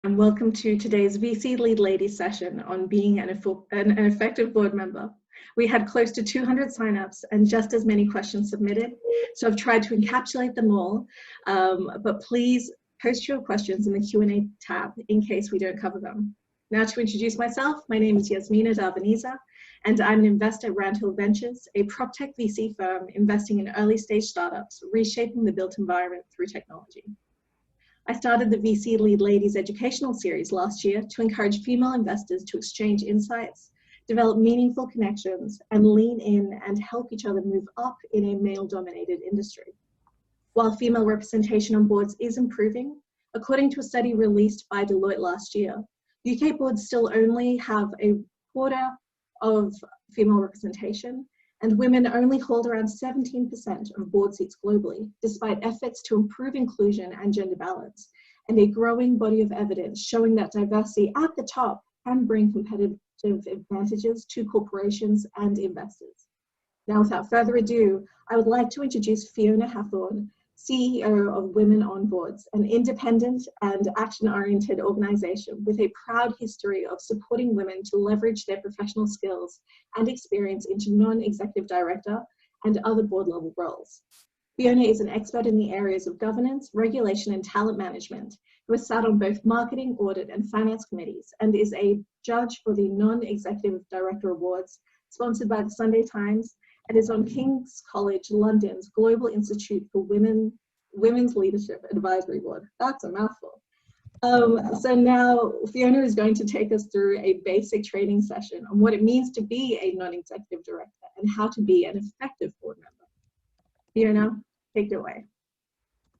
And welcome to today's VC Lead Ladies session on being an effective board member. We had close to 200 signups and just as many questions submitted, so I've tried to encapsulate them all, but please post your questions in the Q&A tab in case we don't cover them. Now to introduce myself, my name is Yasmina Darbaniza, and I'm an investor at Randhill Ventures, a PropTech VC firm investing in early stage startups, reshaping the built environment through technology. I started the VC Lead Ladies educational series last year to encourage female investors to exchange insights, develop meaningful connections, and lean in and help each other move up in a male-dominated industry. While female representation on boards is improving, according to a study released by Deloitte last year, UK boards still only have a quarter of female representation, and women only hold around 17% of board seats globally, despite efforts to improve inclusion and gender balance, and a growing body of evidence showing that diversity at the top can bring competitive advantages to corporations and investors. Now, without further ado, I would like to introduce Fiona Hathorn, CEO of Women on Boards, an independent and action-oriented organization with a proud history of supporting women to leverage their professional skills and experience into non-executive director and other board-level roles. Fiona is an expert in the areas of governance, regulation, and talent management, who has sat on both marketing, audit, and finance committees, and is a judge for the Non-Executive Director Awards, sponsored by the Sunday Times, and is on King's College London's Global Institute for Women's Leadership Advisory Board. That's a mouthful. So now Fiona is going to take us through a basic training session on what it means to be a non-executive director and how to be an effective board member. Fiona, take it away.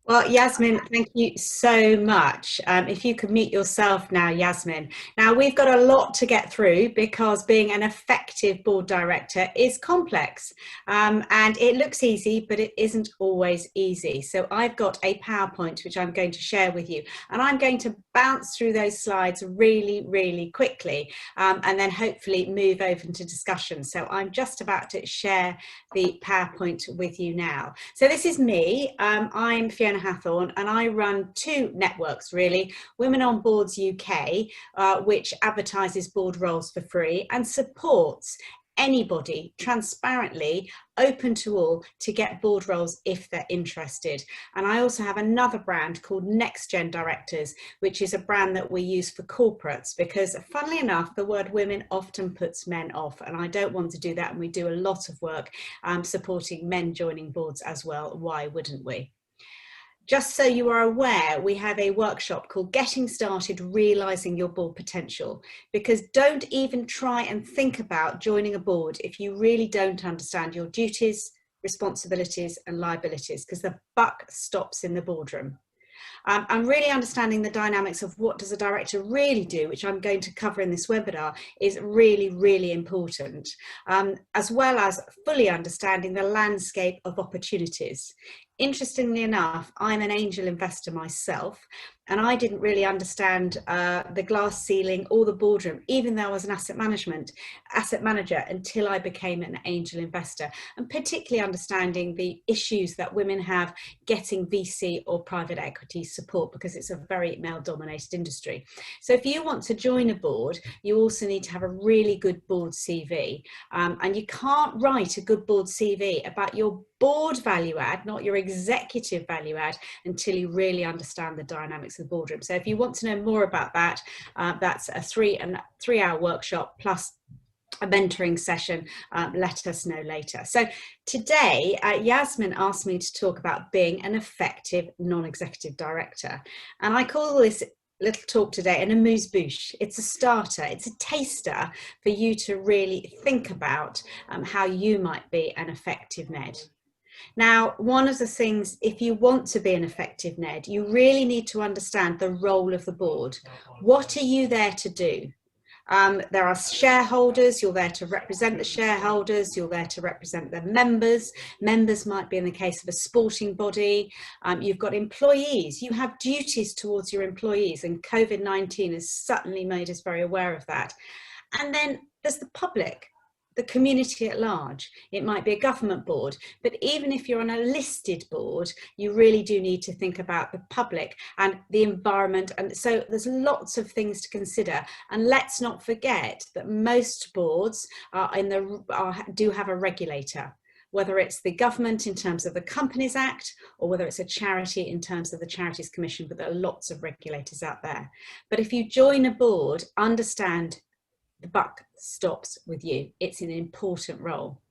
Well, Yasmin, thank you so much. If you could mute yourself now, Yasmin. Now, we've got a lot to get through because being an effective board director is complex and it looks easy, but it isn't always easy. So I've got a PowerPoint which I'm going to share with you, and I'm going to bounce through those slides really, really quickly and then hopefully move over into discussion. So I'm just about to share the PowerPoint with you now. So this is me. I'm Fiona Hathorn, and I run two networks really, Women on Boards UK, which advertises board roles for free and supports anybody transparently, open to all, to get board roles if they're interested. And I also have another brand called Next Gen Directors, which is a brand that we use for corporates because, funnily enough, the word women often puts men off, and I don't want to do that, and we do a lot of work supporting men joining boards as well. Why wouldn't we? Just so you are aware, we have a workshop called Getting Started Realising Your Board Potential, because don't even try and think about joining a board if you really don't understand your duties, responsibilities and liabilities, because the buck stops in the boardroom. And really understanding the dynamics of what does a director really do, which I'm going to cover in this webinar, is really, really important, as well as fully understanding the landscape of opportunities. Interestingly enough, I'm an angel investor myself, and I didn't really understand the glass ceiling or the boardroom, even though I was an asset manager, until I became an angel investor, and particularly understanding the issues that women have getting VC or private equity support, because it's a very male-dominated industry. So if you want to join a board, you also need to have a really good board CV, and you can't write a good board CV about your board value add, not your executive value add, until you really understand the dynamics of the boardroom. So if you want to know more about that, that's a three-hour workshop plus a mentoring session. Let us know later. So today, Yasmin asked me to talk about being an effective non-executive director. And I call this little talk today an amuse-bouche. It's a starter, it's a taster for you to really think about how you might be an effective NED. Now, one of the things, if you want to be an effective NED, you really need to understand the role of the board. What are you there to do? There are shareholders, you're there to represent the shareholders, you're there to represent the members. Members might be in the case of a sporting body. You've got employees, you have duties towards your employees, and COVID-19 has certainly made us very aware of that. And then there's the public. the community at large. It might be a government board, but even if you're on a listed board, you really do need to think about the public and the environment. And so there's lots of things to consider. And let's not forget that most boards do have a regulator, whether it's the government in terms of the Companies Act, or whether it's a charity in terms of the Charities Commission, but there are lots of regulators out there. But if you join a board, understand the buck stops with you. It's an important role.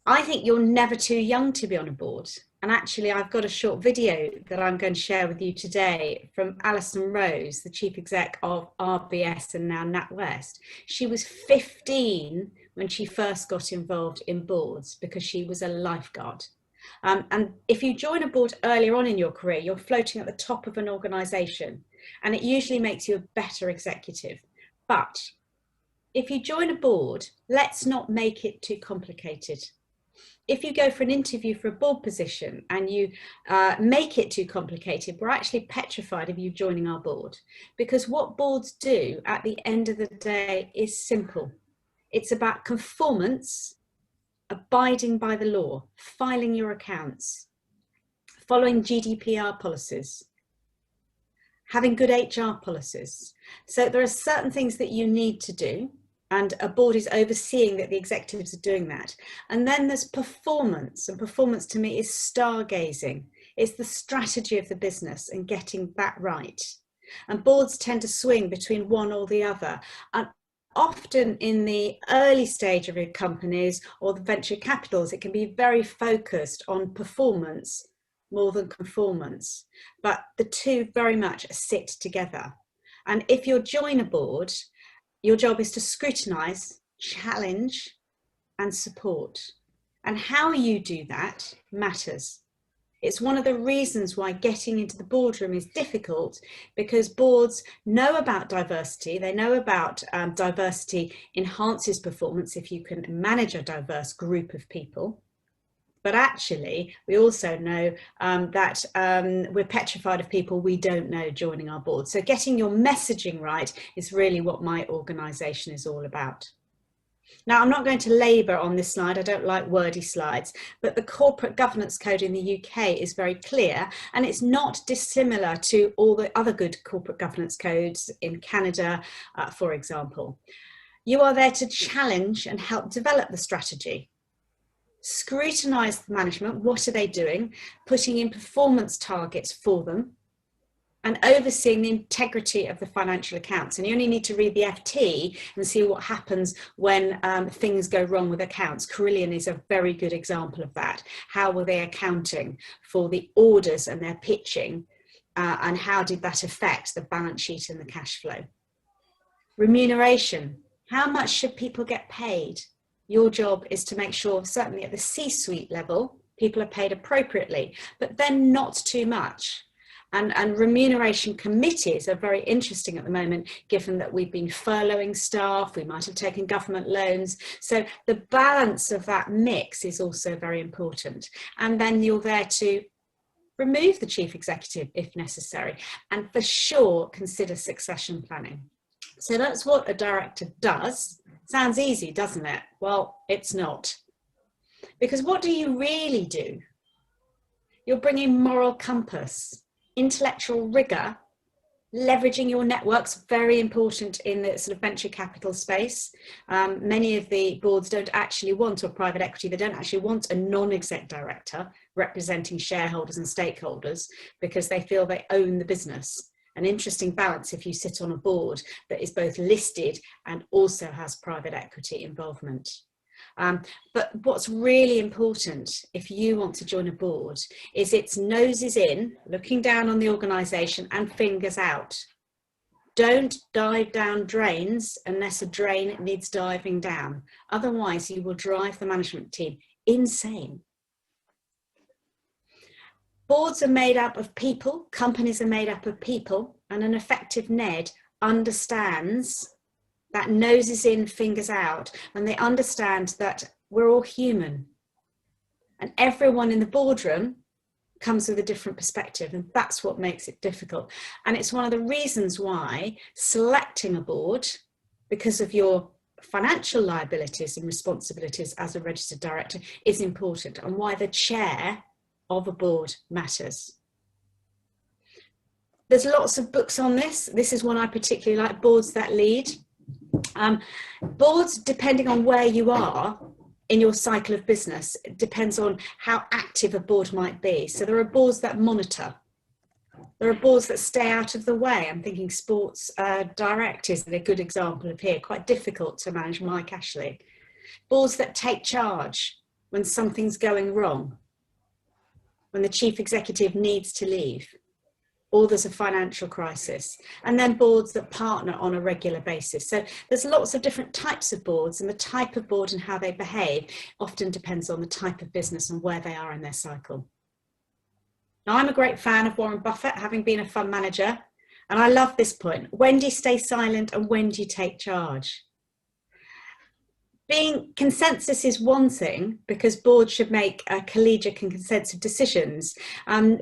I think you're never too young to be on a board. And actually, I've got a short video that I'm going to share with you today from Alison Rose, the chief exec of RBS and now NatWest. She was 15 when she first got involved in boards because she was a lifeguard. And if you join a board earlier on in your career, you're floating at the top of an organisation, and it usually makes you a better executive. But if you join a board, let's not make it too complicated. If you go for an interview for a board position and you make it too complicated, we're actually petrified of you joining our board, because what boards do at the end of the day is simple. It's about conformance, abiding by the law, filing your accounts, following GDPR policies, having good HR policies. So there are certain things that you need to do, and a board is overseeing that the executives are doing that. And then there's performance, and performance to me is stargazing. It's the strategy of the business and getting that right. And boards tend to swing between one or the other. And often in the early stage of your companies or the venture capitals, it can be very focused on performance more than conformance, but the two very much sit together. And if you join a board, your job is to scrutinise, challenge and support. And how you do that matters. It's one of the reasons why getting into the boardroom is difficult, because boards know about diversity. They know about diversity enhances performance if you can manage a diverse group of people. But actually, we also know that we're petrified of people we don't know joining our board. So getting your messaging right is really what my organisation is all about. Now, I'm not going to labour on this slide. I don't like wordy slides, but the corporate governance code in the UK is very clear, and it's not dissimilar to all the other good corporate governance codes in Canada, for example. You are there to challenge and help develop the strategy. Scrutinise the management, what are they doing, putting in performance targets for them, and overseeing the integrity of the financial accounts. And you only need to read the FT and see what happens when things go wrong with accounts. Carillion is a very good example of that. How were they accounting for the orders and their pitching, and how did that affect the balance sheet and the cash flow? Remuneration, how much should people get paid? Your job is to make sure, certainly at the C-suite level, people are paid appropriately, but then not too much. And remuneration committees are very interesting at the moment, given that we've been furloughing staff, we might have taken government loans. So the balance of that mix is also very important. And then you're there to remove the chief executive if necessary, and for sure consider succession planning. So that's what a director does. Sounds easy, doesn't it? Well, it's not. Because what do you really do? You're bringing moral compass, intellectual rigor, leveraging your networks, very important in the sort of venture capital space. Many of the boards don't actually want, or private equity, they don't actually want a non-exec director representing shareholders and stakeholders, because they feel they own the business. An interesting balance if you sit on a board that is both listed and also has private equity involvement. But what's really important if you want to join a board is it's noses in, looking down on the organisation, and fingers out. Don't dive down drains unless a drain needs diving down. Otherwise, you will drive the management team insane. Boards are made up of people, companies are made up of people, and an effective NED understands that noses in, fingers out, and they understand that we're all human. And everyone in the boardroom comes with a different perspective, and that's what makes it difficult. And it's one of the reasons why selecting a board, because of your financial liabilities and responsibilities as a registered director is important, and why the chair of a board matters. There's lots of books on this. This is one I particularly like, Boards That Lead. Boards, depending on where you are in your cycle of business, it depends on how active a board might be. So there are boards that monitor. There are boards that stay out of the way. I'm thinking Sports Direct is a good example of here, quite difficult to manage, Mike Ashley. Boards that take charge when something's going wrong, when the chief executive needs to leave, or there's a financial crisis, and then boards that partner on a regular basis. So there's lots of different types of boards, and the type of board and how they behave often depends on the type of business and where they are in their cycle. Now, I'm a great fan of Warren Buffett, having been a fund manager, and I love this point. When do you stay silent and when do you take charge? Being consensus is one thing, because boards should make collegiate and consensual decisions,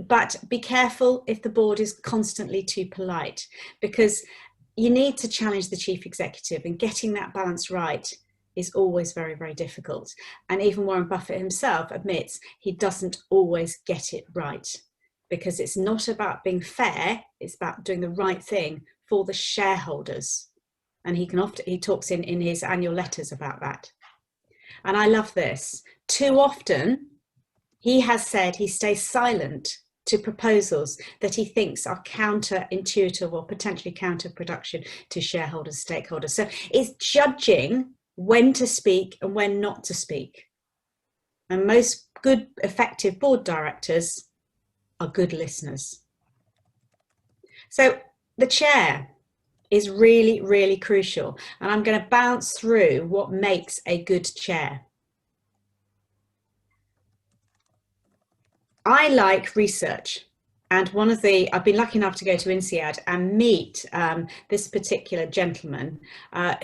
but be careful if the board is constantly too polite, because you need to challenge the chief executive, and getting that balance right is always very, very difficult. And even Warren Buffett himself admits he doesn't always get it right, because it's not about being fair, it's about doing the right thing for the shareholders. And he talks in his annual letters about that. And I love this. Too often, he has said he stays silent to proposals that he thinks are counterintuitive or potentially counterproductive to shareholders, stakeholders. So it's judging when to speak and when not to speak. And most good, effective board directors are good listeners. So the chair is really, really crucial. And I'm going to bounce through what makes a good chair. I like research. And I've been lucky enough to go to INSEAD and meet this particular gentleman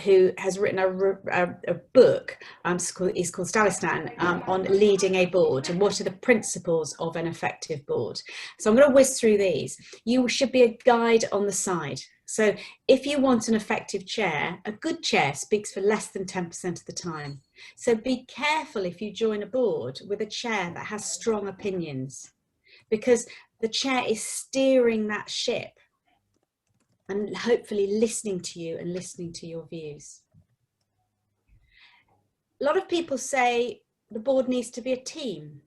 who has written a book, it's called Stalistan, on leading a board and what are the principles of an effective board. So I'm going to whiz through these. You should be a guide on the side. So if you want an effective chair, a good chair speaks for less than 10% of the time. So be careful if you join a board with a chair that has strong opinions, because the chair is steering that ship and hopefully listening to you and listening to your views. A lot of people say the board needs to be a team.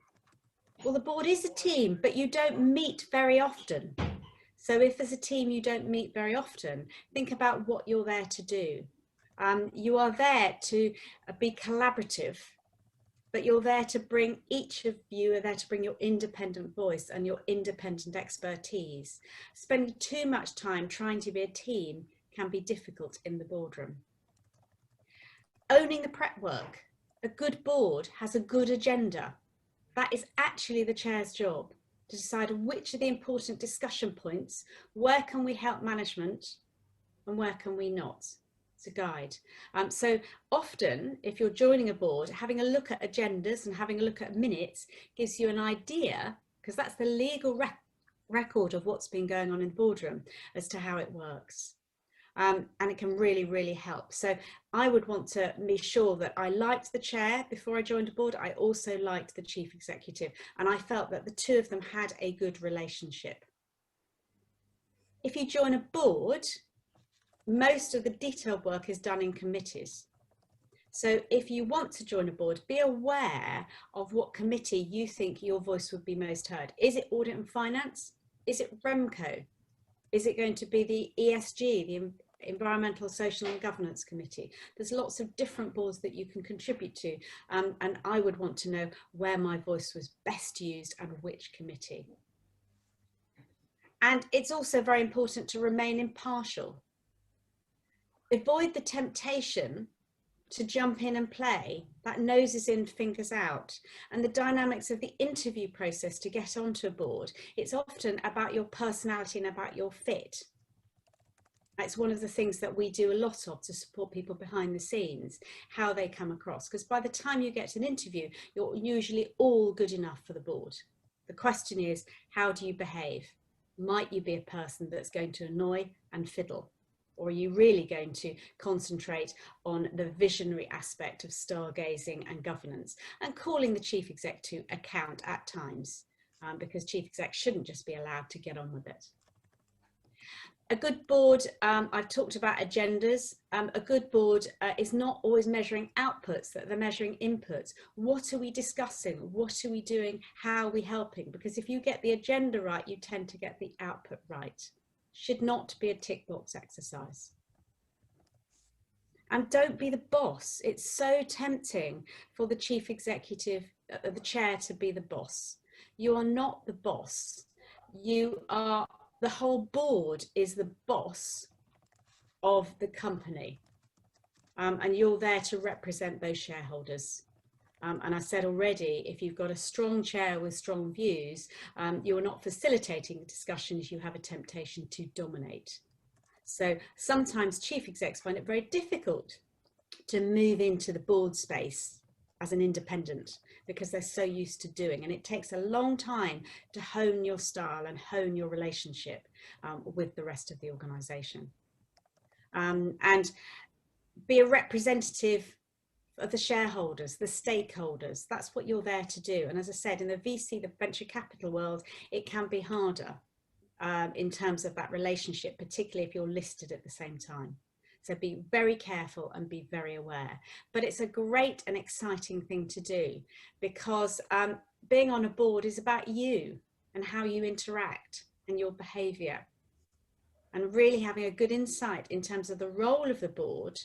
Well, the board is a team, but you don't meet very often. So if as a team you don't meet very often, think about what you're there to do. You are there to be collaborative, but you're there to bring, each of you are there to bring your independent voice and your independent expertise. Spending too much time trying to be a team can be difficult in the boardroom. Owning the prep work. A good board has a good agenda. That is actually the chair's job, to decide which are the important discussion points, where can we help management and where can we not. It's a guide. So often, if you're joining a board, having a look at agendas and having a look at minutes gives you an idea, because that's the legal record of what's been going on in the boardroom as to how it works. And it can really, really help. So I would want to be sure that I liked the chair before I joined a board. I also liked the chief executive, and I felt that the two of them had a good relationship. If you join a board, most of the detailed work is done in committees. So if you want to join a board, be aware of what committee you think your voice would be most heard. Is it audit and finance? Is it REMCO? Is it going to be the ESG, the Environmental, Social and Governance Committee? There's lots of different boards that you can contribute to. And I would want to know where my voice was best used and which committee. And it's also very important to remain impartial. Avoid the temptation to jump in and play, that nose is in, fingers out. And the dynamics of the interview process to get onto a board, it's often about your personality and about your fit. It's one of the things that we do a lot of to support people behind the scenes, how they come across. Because by the time you get to an interview, you're usually all good enough for the board. The question is, how do you behave? Might you be a person that's going to annoy and fiddle? Or are you really going to concentrate on the visionary aspect of stargazing and governance and calling the chief exec to account at times, because chief exec shouldn't just be allowed to get on with it. A good board, I've talked about agendas. A good board is not always measuring outputs, that they're measuring inputs. What are we discussing? What are we doing? How are we helping? Because if you get the agenda right, you tend to get the output right. Should not be a tick box exercise. And don't be the boss. It's so tempting for the chief executive, the chair, to be the boss. You are not the boss. You are, the whole board is the boss of the company. And you're there to represent those shareholders. And I said already, if you've got a strong chair with strong views, you're not facilitating the discussions, you have a temptation to dominate. So sometimes chief execs find it very difficult to move into the board space as an independent because they're so used to doing, and it takes a long time to hone your style and hone your relationship with the rest of the organization. And be a representative of the shareholders, the stakeholders. That's what you're there to do. And as I said, in the VC, the venture capital world, it can be harder in terms of that relationship, particularly if you're listed at the same time. So be very careful and be very aware. But it's a great and exciting thing to do, because being on a board is about you and how you interact and your behavior, and really having a good insight in terms of the role of the board,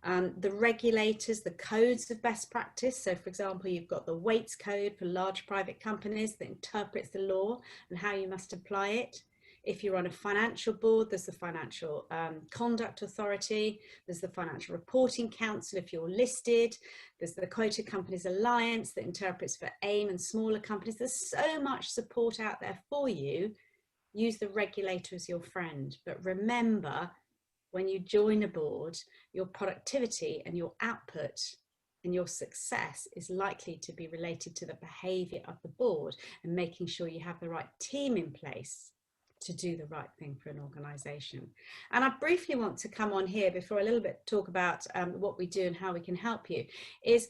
the regulators, the codes of best practice. So for example, you've got the Waits Code for large private companies that interprets the law and how you must apply it. If you're on a financial board, there's the Financial Conduct Authority, there's the Financial Reporting Council if you're listed, there's the Quoted Companies Alliance that interprets for AIM and smaller companies. There's so much support out there for you. Use the regulator as your friend, but remember, when you join a board, your productivity and your output and your success is likely to be related to the behavior of the board and making sure you have the right team in place to do the right thing for an organization. And I briefly want to come on here before a little bit talk about what we do and how we can help you. Is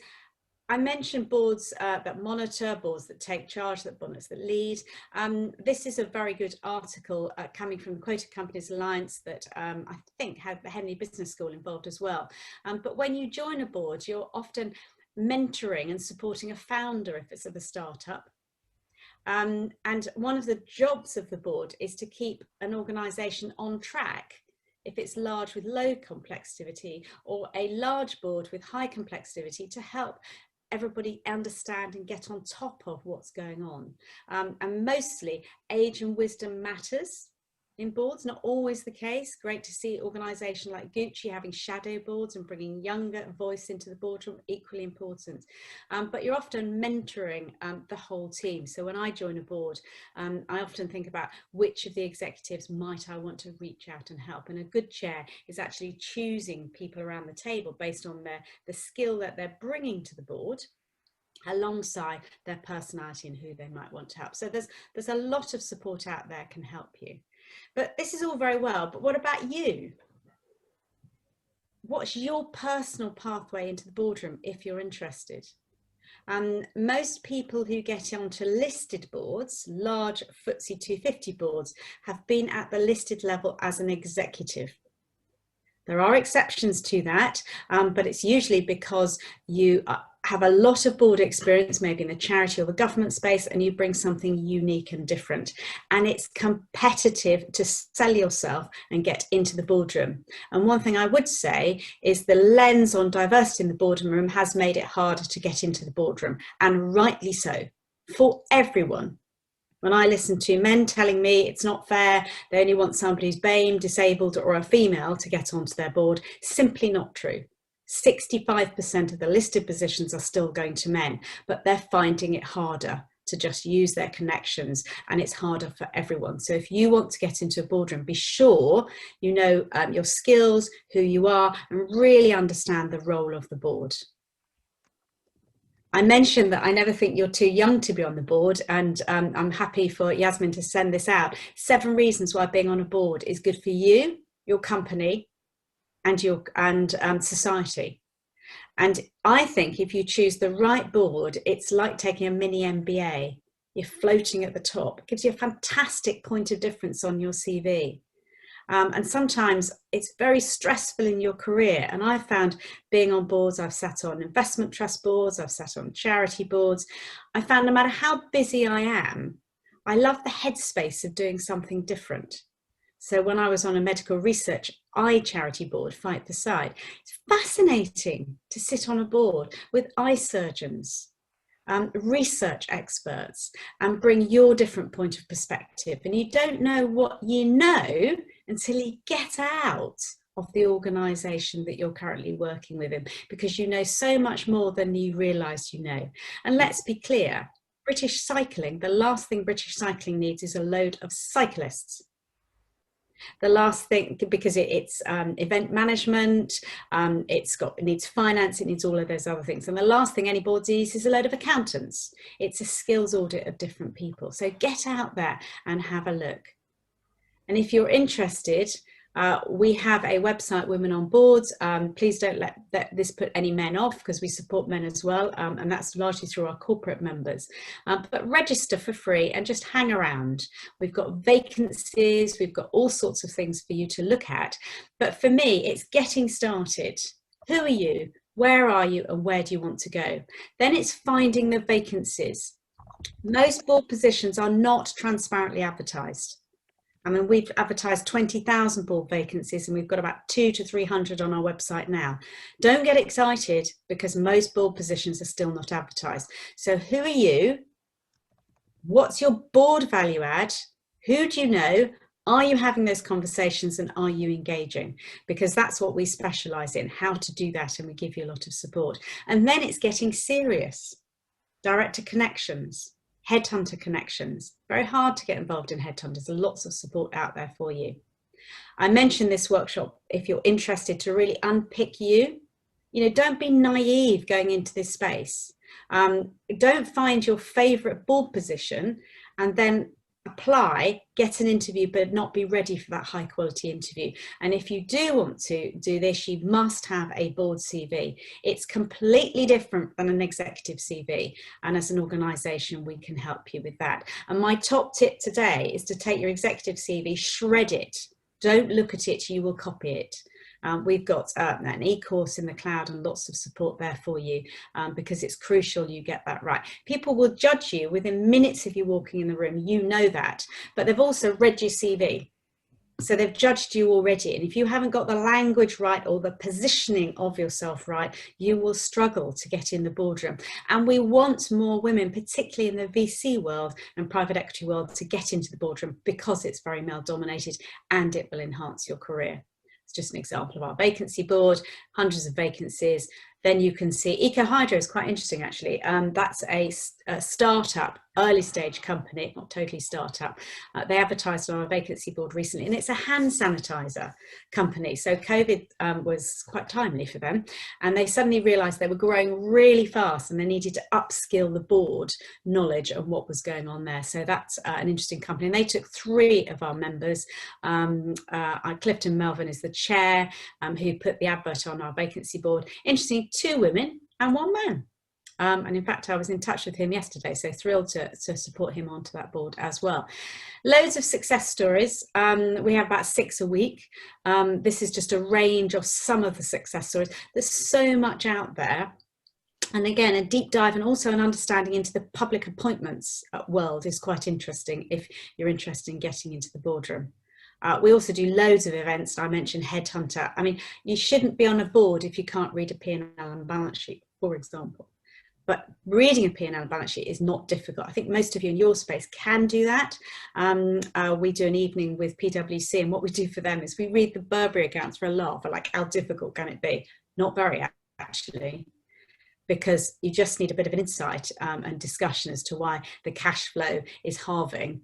I mentioned boards that monitor, boards that take charge, boards that lead. This is a very good article coming from the Quoted Companies Alliance that I think had the Henley Business School involved as well. But when you join a board, you're often mentoring and supporting a founder if it's of a startup. And one of the jobs of the board is to keep an organisation on track. If it's large with low complexity, or a large board with high complexity, to help everybody understand and get on top of what's going on. And mostly age and wisdom matters in boards, not always the case. Great to see an organisation like Gucci having shadow boards and bringing younger voice into the boardroom, equally important. But you're often mentoring the whole team. So when I join a board, I often think about which of the executives might I want to reach out and help. And a good chair is actually choosing people around the table based on the skill that they're bringing to the board, alongside their personality and who they might want to help. So there's a lot of support out there can help you. But this is all very well, but what about you? What's your personal pathway into the boardroom if you're interested? Most people who get onto listed boards, large FTSE 250 boards, have been at the listed level as an executive. There are exceptions to that, but it's usually because you have a lot of board experience, maybe in the charity or the government space, and you bring something unique and different. And it's competitive to sell yourself and get into the boardroom. And one thing I would say is the lens on diversity in the boardroom has made it harder to get into the boardroom, and rightly so, for everyone. When I listen to men telling me it's not fair, they only want somebody who's BAME, disabled, or a female to get onto their board, simply not true. 65% of the listed positions are still going to men, but they're finding it harder to just use their connections, and it's harder for everyone. So if you want to get into a boardroom, be sure you know your skills, who you are, and really understand the role of the board. I mentioned that I never think you're too young to be on the board, and I'm happy for Yasmin to send this out. 7 reasons why being on a board is good for you, your company, and society. And I think if you choose the right board, it's like taking a mini MBA. You're floating at the top. It gives you a fantastic point of difference on your CV. And sometimes it's very stressful in your career. And I've found being on boards, I've sat on investment trust boards, I've sat on charity boards. I found no matter how busy I am, I love the headspace of doing something different. So when I was on a medical research eye charity board, Fight the Sight, it's fascinating to sit on a board with eye surgeons, research experts, and bring your different point of perspective. And you don't know what you know until you get out of the organisation that you're currently working within, because you know so much more than you realise you know. And let's be clear, British cycling, the last thing British cycling needs is a load of cyclists. The last thing, because it's event management, it needs finance, it needs all of those other things. And the last thing any board needs is a load of accountants. It's a skills audit of different people. So get out there and have a look. And if you're interested, we have a website, Women on Boards. Please don't let this put any men off, because we support men as well, and that's largely through our corporate members. But register for free and just hang around. We've got vacancies, we've got all sorts of things for you to look at. But for me, it's getting started. Who are you? Where are you? And where do you want to go? Then it's finding the vacancies. Most board positions are not transparently advertised. I mean, we've advertised 20,000 board vacancies and we've got about 200 to 300 on our website now. Don't get excited, because most board positions are still not advertised. So who are you? What's your board value add? Who do you know? Are you having those conversations, and are you engaging? Because that's what we specialise in, how to do that, and we give you a lot of support. And then it's getting serious. Director connections. Headhunter connections. Very hard to get involved in headhunters. There's lots of support out there for you. I mentioned this workshop if you're interested to really unpick you. You know, don't be naive going into this space. Don't find your favourite board position and then apply, get an interview, but not be ready for that high quality interview. And if you do want to do this, you must have a board CV. It's completely different than an executive CV. And as an organisation, we can help you with that. And my top tip today is to take your executive CV, shred it. Don't look at it, you will copy it. We've got an e-course in the cloud and lots of support there for you, because it's crucial you get that right. People will judge you within minutes of you walking in the room, you know that, but they've also read your CV. So they've judged you already. And if you haven't got the language right or the positioning of yourself right, you will struggle to get in the boardroom. And we want more women, particularly in the VC world and private equity world, to get into the boardroom, because it's very male dominated and it will enhance your career. It's just an example of our vacancy board, hundreds of vacancies. Then you can see Eco Hydro is quite interesting, actually. That's a startup, early stage company, not totally startup. They advertised on our vacancy board recently, and it's a hand sanitizer company. So COVID was quite timely for them, and they suddenly realized they were growing really fast and they needed to upskill the board knowledge of what was going on there. So that's an interesting company. And they took 3 of our members. Clifton Melvin is the chair, who put the advert on our vacancy board. Interesting, 2 women and 1 man. And in fact, I was in touch with him yesterday, so thrilled to support him onto that board as well. Loads of success stories. We have about 6 a week. This is just a range of some of the success stories. There's so much out there. And again, a deep dive and also an understanding into the public appointments world is quite interesting if you're interested in getting into the boardroom. We also do loads of events. I mentioned Headhunter. I mean, you shouldn't be on a board if you can't read a P&L and balance sheet, for example. But reading a P&L and balance sheet is not difficult. I think most of you in your space can do that. We do an evening with PwC, and what we do for them is we read the Burberry accounts for a laugh. Like, how difficult can it be? Not very, actually. because you just need a bit of an insight and discussion as to why the cash flow is halving,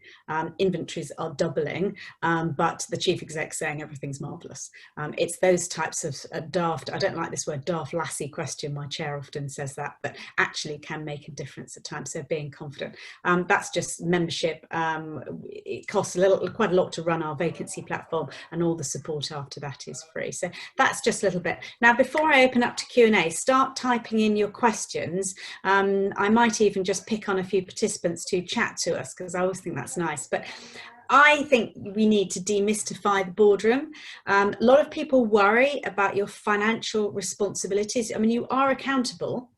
inventories are doubling, but the chief exec saying everything's marvellous. It's those types of daft, I don't like this word, daft lassie question, my chair often says that, but actually can make a difference at times, so being confident. That's just membership. It costs quite a lot to run our vacancy platform, and all the support after that is free. So that's just a little bit. Now, before I open up to Q&A, start typing in your questions. I might even just pick on a few participants to chat to us, because I always think that's nice. But I think we need to demystify the boardroom. A lot of people worry about your financial responsibilities. I mean, you are accountable.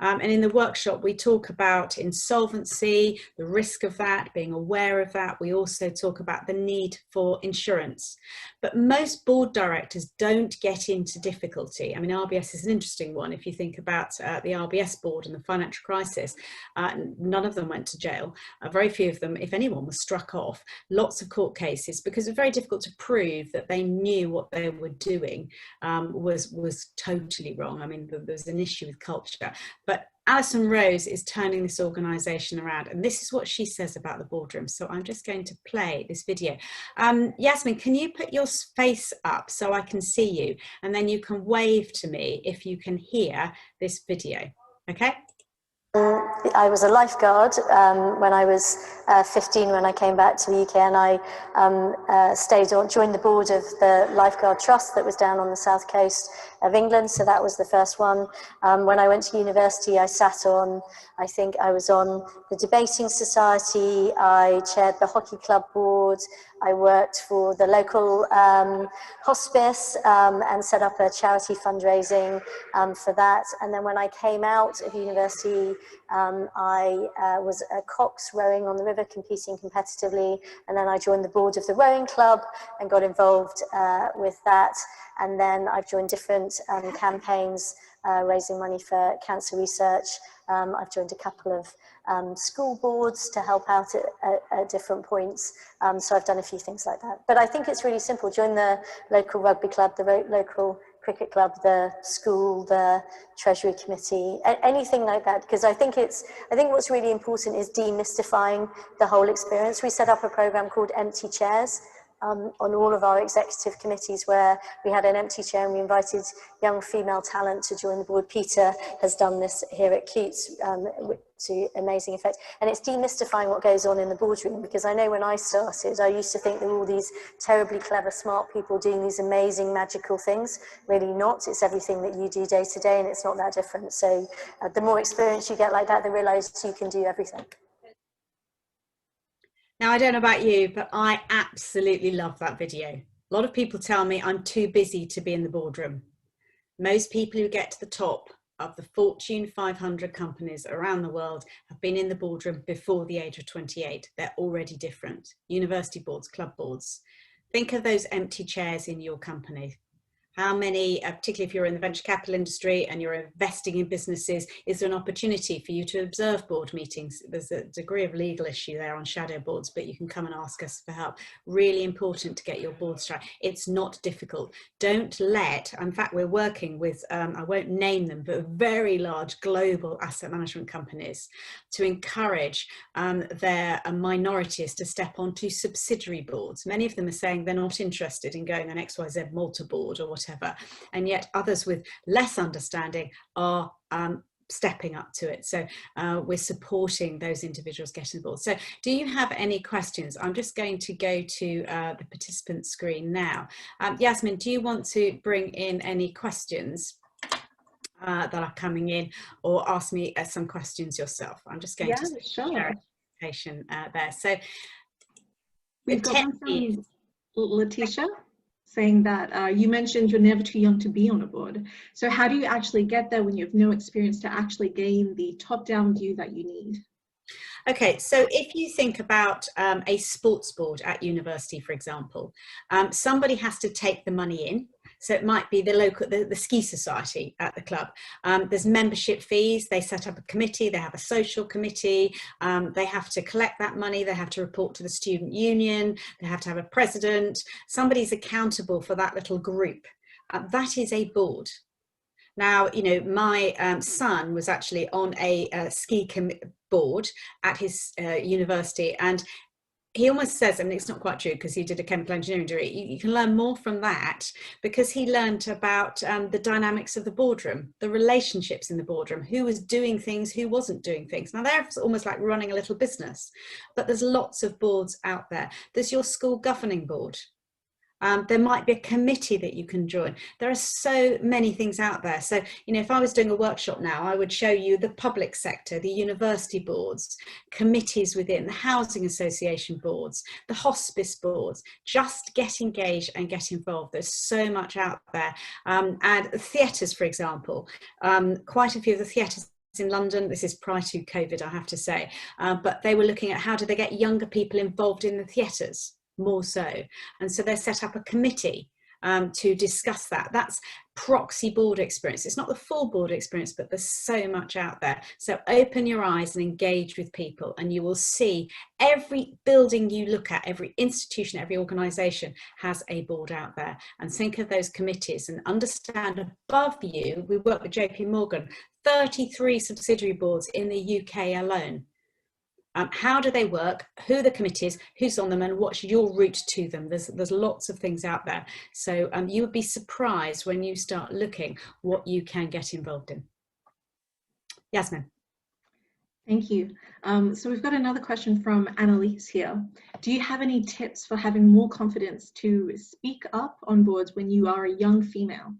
And in the workshop, we talk about insolvency, the risk of that, being aware of that. We also talk about the need for insurance. But most board directors don't get into difficulty. I mean, RBS is an interesting one. If you think about the RBS board and the financial crisis, none of them went to jail. Very few of them, if anyone, was struck off. Lots of court cases, because it's very difficult to prove that they knew what they were doing was totally wrong. I mean, there's an issue with culture. But Alison Rose is turning this organisation around, and this is what she says about the boardroom. So I'm just going to play this video. Yasmin, can you put your face up so I can see you, and then you can wave to me if you can hear this video, okay? I was a lifeguard when I was 15 when I came back to the UK, and I joined the board of the Lifeguard Trust that was down on the south coast of England, so that was the first one. When I went to university, I was on the debating society, I chaired the hockey club board, I worked for the local hospice and set up a charity fundraising for that. And then when I came out of university, I was a cox rowing on the river, competing competitively, and then I joined the board of the rowing club and got involved with that. And then I've joined different campaigns raising money for cancer research. I've joined a couple of school boards to help out at different points. So I've done a few things like that. But I think it's really simple. Join the local rugby club, the local cricket club, the school, the treasury committee, anything like that. Because I think what's really important is demystifying the whole experience. We set up a program called Empty Chairs on all of our executive committees, where we had an empty chair and we invited young female talent to join the board. Peter has done this here at Keats to amazing effect. And it's demystifying what goes on in the boardroom, because I know when I started, I used to think there were all these terribly clever, smart people doing these amazing, magical things. Really not. It's everything that you do day to day, and it's not that different. So the more experience you get like that, the realize you can do everything. Now, I don't know about you, but I absolutely love that video. A lot of people tell me I'm too busy to be in the boardroom. Most people who get to the top of the Fortune 500 companies around the world have been in the boardroom before the age of 28. They're already different. University boards, club boards. Think of those empty chairs in your company. How many, particularly if you're in the venture capital industry and you're investing in businesses, is there an opportunity for you to observe board meetings? There's a degree of legal issue there on shadow boards, but you can come and ask us for help. Really important to get your boards right. It's not difficult. Don't let, in fact, we're working with, I won't name them, but very large global asset management companies to encourage their minorities to step onto subsidiary boards. Many of them are saying they're not interested in going on XYZ Malta board or whatever, and yet others with less understanding are stepping up to it. So we're supporting those individuals getting the board. So do you have any questions? I'm just going to go to the participant screen now. Yasmin, do you want to bring in any questions that are coming in, or ask me some questions yourself? I'm just going to share a presentation there. So we've got one from Letitia, saying that you mentioned you're never too young to be on a board. So how do you actually get there when you have no experience to actually gain the top-down view that you need? Okay, so if you think about a sports board at university, for example, somebody has to take the money in. So it might be the local, the ski society at the club. There's membership fees. They set up a committee. They have a social committee. They have to collect that money. They have to report to the student union. They have to have a president. Somebody's accountable for that little group. That is a board. Now, you know, my son was actually on a ski board at his university, and he almost says, I mean, it's not quite true because he did a chemical engineering degree. You can learn more from that because he learned about the dynamics of the boardroom, the relationships in the boardroom, who was doing things, who wasn't doing things. Now, they're almost like running a little business, but there's lots of boards out there. There's your school governing board. There might be a committee that you can join. There are so many things out there. So, you know, if I was doing a workshop now, I would show you the public sector, the university boards, committees within, the housing association boards, the hospice boards. Just get engaged and get involved. There's so much out there. And theatres, for example, quite a few of the theatres in London, this is prior to COVID, I have to say, but they were looking at how do they get younger people involved in the theatres more so. And so they set up a committee to discuss that. That's proxy board experience. It's not the full board experience, but there's so much out there. So open your eyes and engage with people, and you will see every building you look at, every institution, every organisation has a board out there. And think of those committees and understand above you, we work with JP Morgan, 33 subsidiary boards in the UK alone. How do they work? Who are the committees? Who's on them? And what's your route to them? There's lots of things out there. So you would be surprised when you start looking what you can get involved in. Yasmin. Thank you. So we've got another question from Annalise here. Do you have any tips for having more confidence to speak up on boards when you are a young female?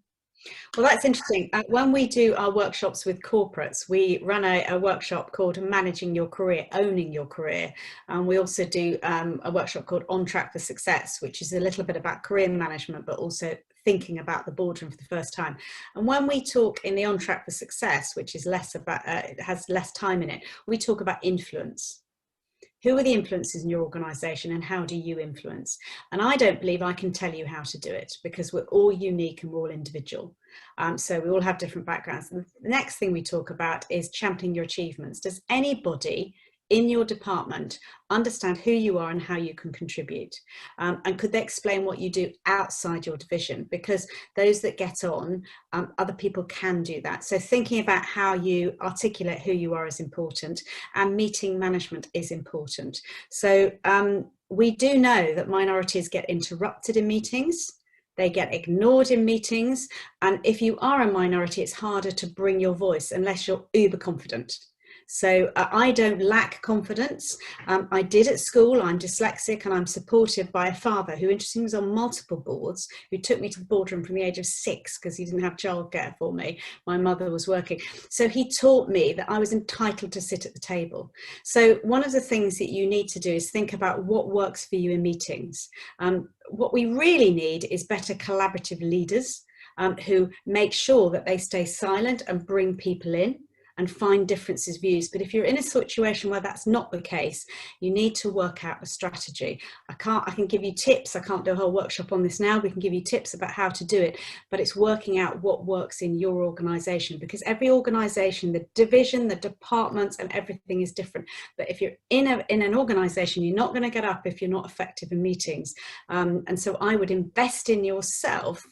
Well, that's interesting. When we do our workshops with corporates, we run a workshop called Managing Your Career, Owning Your Career. And we also do a workshop called OnTruck for Success, which is a little bit about career management, but also thinking about the boardroom for the first time. And when we talk in the OnTruck for Success, which is less about, it has less time in it, we talk about influence. Who are the influences in your organisation and how do you influence? And I don't believe I can tell you how to do it because we're all unique and we're all individual. So we all have different backgrounds. And the next thing we talk about is championing your achievements. Does anybody in your department understand who you are and how you can contribute? And could they explain what you do outside your division? Because those that get on, other people can do that. So thinking about how you articulate who you are is important, and meeting management is important. So we do know that minorities get interrupted in meetings. They get ignored in meetings. And if you are a minority, it's harder to bring your voice unless you're uber confident. So I don't lack confidence. I did at school. I'm dyslexic and I'm supported by a father who interestingly was on multiple boards, who took me to the boardroom from the age of 6 because he didn't have childcare for me. My mother was working. So he taught me that I was entitled to sit at the table. So one of the things that you need to do is think about what works for you in meetings. What we really need is better collaborative leaders who make sure that they stay silent and bring people in and find differences views. But if you're in a situation where that's not the case, you need to work out a strategy. I can give you tips. I can't do a whole workshop on this now. We can give you tips about how to do it, but it's working out what works in your organization, because every organization, the division, the departments and everything is different. But if you're in an organization, you're not going to get up if you're not effective in meetings. And so I would invest in yourself.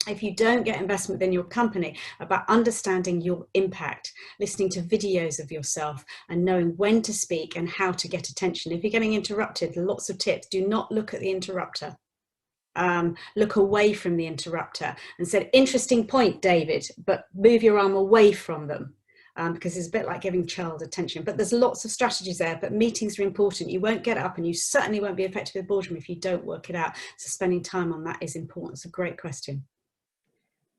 If you don't get investment within your company, about understanding your impact, listening to videos of yourself and knowing when to speak and how to get attention. If you're getting interrupted, lots of tips. Do not look at the interrupter. Look away from the interrupter and say, interesting point, David, but move your arm away from them. Because it's a bit like giving child attention, but there's lots of strategies there, but meetings are important. You won't get up and you certainly won't be effective in the boardroom if you don't work it out. So spending time on that is important. It's a great question.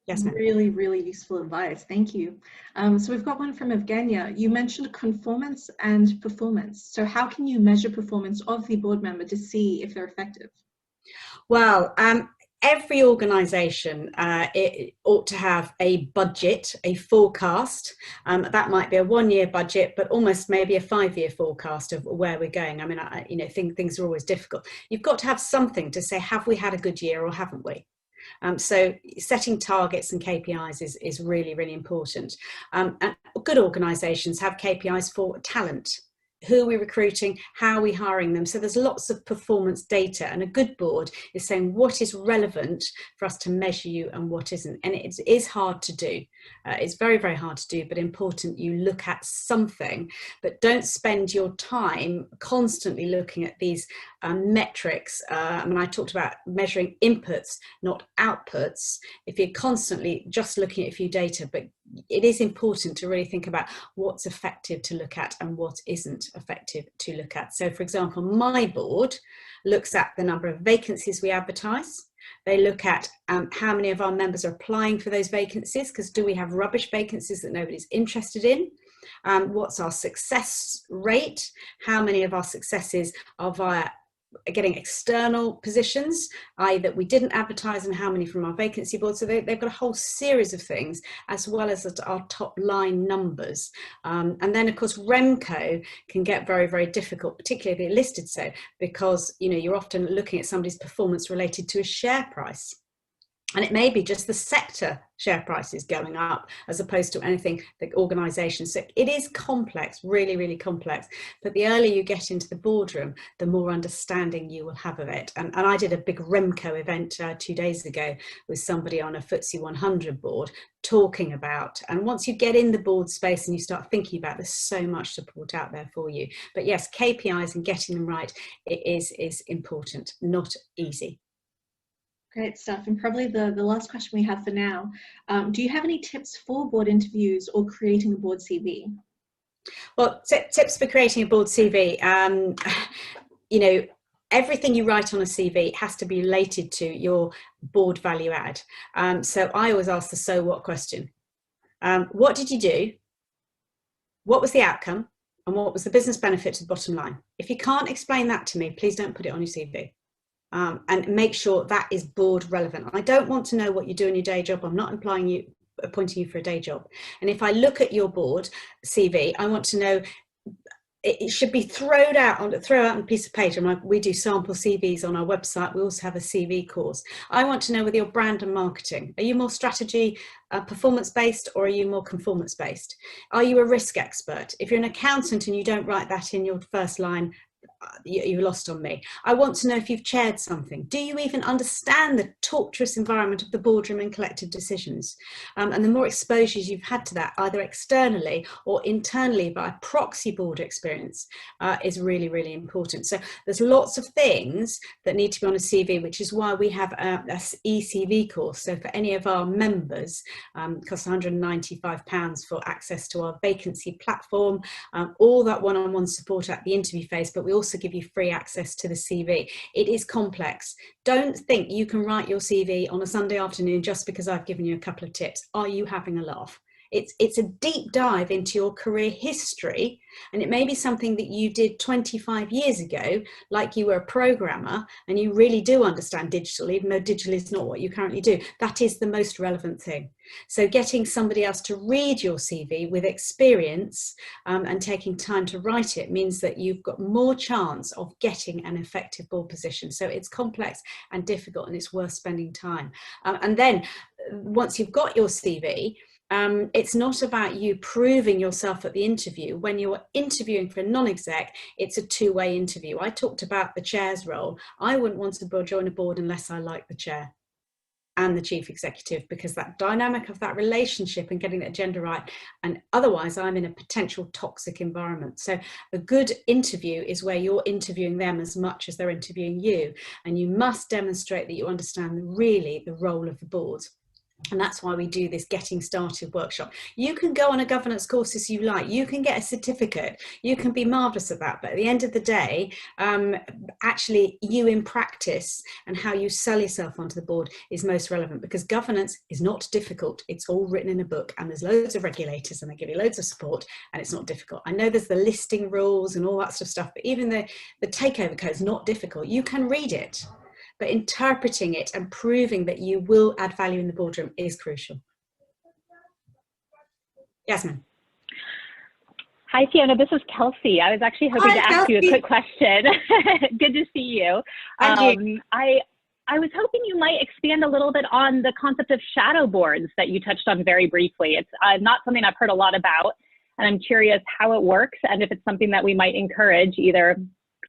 Yes, ma'am. Really, really useful advice. Thank you. So we've got one from Evgenia. You mentioned conformance and performance. So how can you measure performance of the board member to see if they're effective? Well, every organisation it ought to have a budget, a forecast. That might be a 1-year budget, but almost maybe a 5-year forecast of where we're going. I mean, things are always difficult. You've got to have something to say, have we had a good year or haven't we? So setting targets and KPIs is really, really important. And good organisations have KPIs for talent. who are we recruiting, how are we hiring them. So there's lots of performance data, and a good board is saying what is relevant for us to measure you and what isn't. And it is hard to do. It's very, very hard to do, but important you look at something, but don't spend your time constantly looking at these metrics. I mean, I talked about measuring inputs, not outputs. If you're constantly just looking at a few data, but it is important to really think about what's effective to look at and what isn't effective to look at. So for example, my board looks at the number of vacancies we advertise. They look at how many of our members are applying for those vacancies, because do we have rubbish vacancies that nobody's interested in? What's our success rate? How many of our successes are via getting external positions, i.e. that we didn't advertise, and how many from our vacancy board? So they've got a whole series of things, as well as our top line numbers. And then of course Remco can get very, very difficult, particularly if they're listed so, because you're often looking at somebody's performance related to a share price. And it may be just the sector share prices going up as opposed to anything, the organisation. So it is complex, really, really complex. But the earlier you get into the boardroom, the more understanding you will have of it. And I did a big Remco event 2 days ago with somebody on a FTSE 100 board talking about, and once you get in the board space and you start thinking about, there's so much support out there for you. But yes, KPIs and getting them right, it is important, not easy. Great stuff. And probably the last question we have for now, do you have any tips for board interviews or creating a board CV? Well, tips for creating a board CV. Everything you write on a CV has to be related to your board value add. So I always ask the so what question. What did you do? What was the outcome? And what was the business benefit to the bottom line? If you can't explain that to me, please don't put it on your CV. And make sure that is board relevant. I don't want to know what you do in your day job. I'm not appointing you for a day job. And if I look at your board CV, I want to know, it should be thrown out on a piece of paper. We do sample CVs on our website. We also have a CV course. I want to know whether you're brand and marketing. Are you more strategy, performance-based, or are you more conformance-based? Are you a risk expert? If you're an accountant and you don't write that in your first line, you lost on me. I want to know if you've chaired something. Do you even understand the torturous environment of the boardroom and collective decisions? And the more exposures you've had to that, either externally or internally by proxy board experience, is really, really important. So there's lots of things that need to be on a CV, which is why we have a ECV course. So for any of our members, it costs £195 for access to our vacancy platform, all that one-on-one support at the interview phase, but we also give you free access to the CV. It is complex. Don't think you can write your CV on a Sunday afternoon just because I've given you a couple of tips. Are you having a laugh? It's a deep dive into your career history, and it may be something that you did 25 years ago, like you were a programmer and you really do understand digital, even though digital is not what you currently do. That is the most relevant thing. So getting somebody else to read your CV with experience and taking time to write it means that you've got more chance of getting an effective board position. So it's complex and difficult, and it's worth spending time. And then once you've got your CV, it's not about you proving yourself at the interview. When you're interviewing for a non-exec, it's a two-way interview. I talked about the chair's role. I wouldn't want to join a board unless I like the chair and the chief executive, because that dynamic of that relationship and getting that agenda right, and otherwise I'm in a potential toxic environment. So a good interview is where you're interviewing them as much as they're interviewing you, and you must demonstrate that you understand really the role of the board. And that's why we do this Getting Started workshop. You can go on a governance course as you like. You can get a certificate. You can be marvellous at that. But at the end of the day, actually you in practice and how you sell yourself onto the board is most relevant, because governance is not difficult. It's all written in a book, and there's loads of regulators and they give you loads of support, and it's not difficult. I know there's the listing rules and all that sort of stuff, but even the takeover code is not difficult. You can read it. But interpreting it and proving that you will add value in the boardroom is crucial. Yasmin. Hi, Fiona. This is Kelsey. I was actually hoping to ask you a quick question. Good to see you. I was hoping you might expand a little bit on the concept of shadow boards that you touched on very briefly. It's not something I've heard a lot about. And I'm curious how it works and if it's something that we might encourage either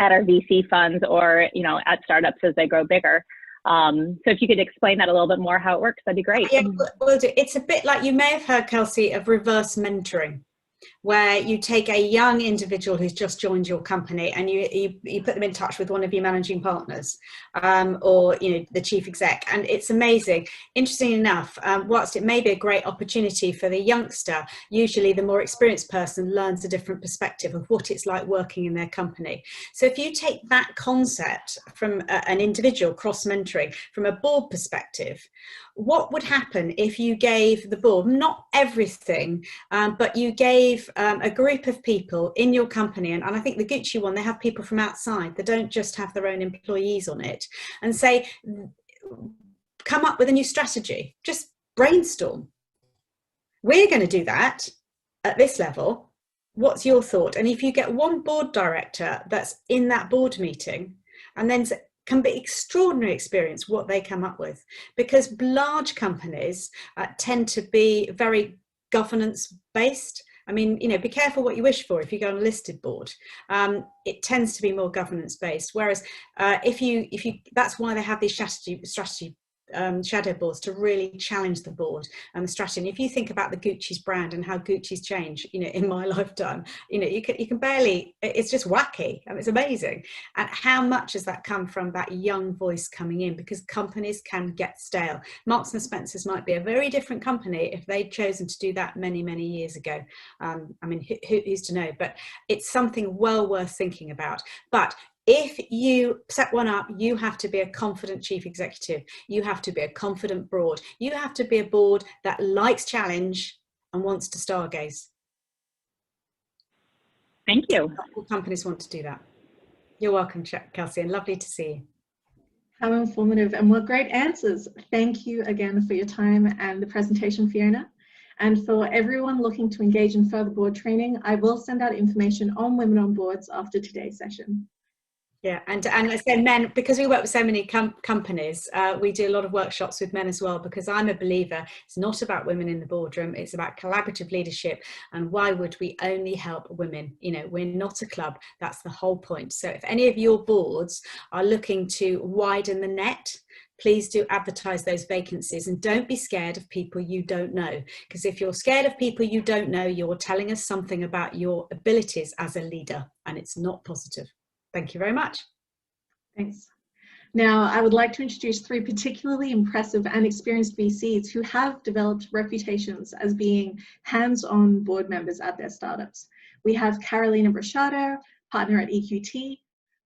at our VC funds or, you know, at startups as they grow bigger. So if you could explain that a little bit more, how it works, that'd be great. Yeah, we'll do. It's a bit like, you may have heard, Kelsey, of reverse mentoring, where you take a young individual who's just joined your company and you put them in touch with one of your managing partners, or, you know, the chief exec. And it's amazing. Interesting enough, whilst it may be a great opportunity for the youngster, usually the more experienced person learns a different perspective of what it's like working in their company. So if you take that concept from an individual cross-mentoring from a board perspective, what would happen if you gave the board, not everything, but you gave a group of people in your company, and I think the Gucci one, they have people from outside, they don't just have their own employees on it, and say, come up with a new strategy, just brainstorm. We're going to do that at this level. What's your thought? And if you get one board director that's in that board meeting, and then can be extraordinary experience what they come up with, because large companies tend to be very governance based. I mean, you know, be careful what you wish for if you go on a listed board. It tends to be more governance based. Whereas if you, that's why they have these strategy shadow boards, to really challenge the board and the strategy. And if you think about the Gucci's brand and how Gucci's changed, you know, in my lifetime, you know, you can barely, it's just wacky and it's amazing. And how much has that come from that young voice coming in? Because companies can get stale. Marks and Spencer's might be a very different company if they'd chosen to do that many, many years ago. I mean, who's to know? But it's something well worth thinking about. But if you set one up, you have to be a confident chief executive. You have to be a confident board. You have to be a board that likes challenge and wants to stargaze. Thank you. All companies want to do that. You're welcome, Kelsey, and lovely to see you. How informative and what great answers. Thank you again for your time and the presentation, Fiona. And for everyone looking to engage in further board training, I will send out information on women on boards after today's session. Yeah, and I said men, because we work with so many companies, we do a lot of workshops with men as well, because I'm a believer it's not about women in the boardroom, it's about collaborative leadership. And why would we only help women? You know, we're not a club, that's the whole point. So if any of your boards are looking to widen the net, please do advertise those vacancies, and don't be scared of people you don't know, because if you're scared of people you don't know, you're telling us something about your abilities as a leader, and it's not positive. Thank you very much. Thanks. Now, I would like to introduce three particularly impressive and experienced VCs who have developed reputations as being hands-on board members at their startups. We have Carolina Brochado, partner at EQT,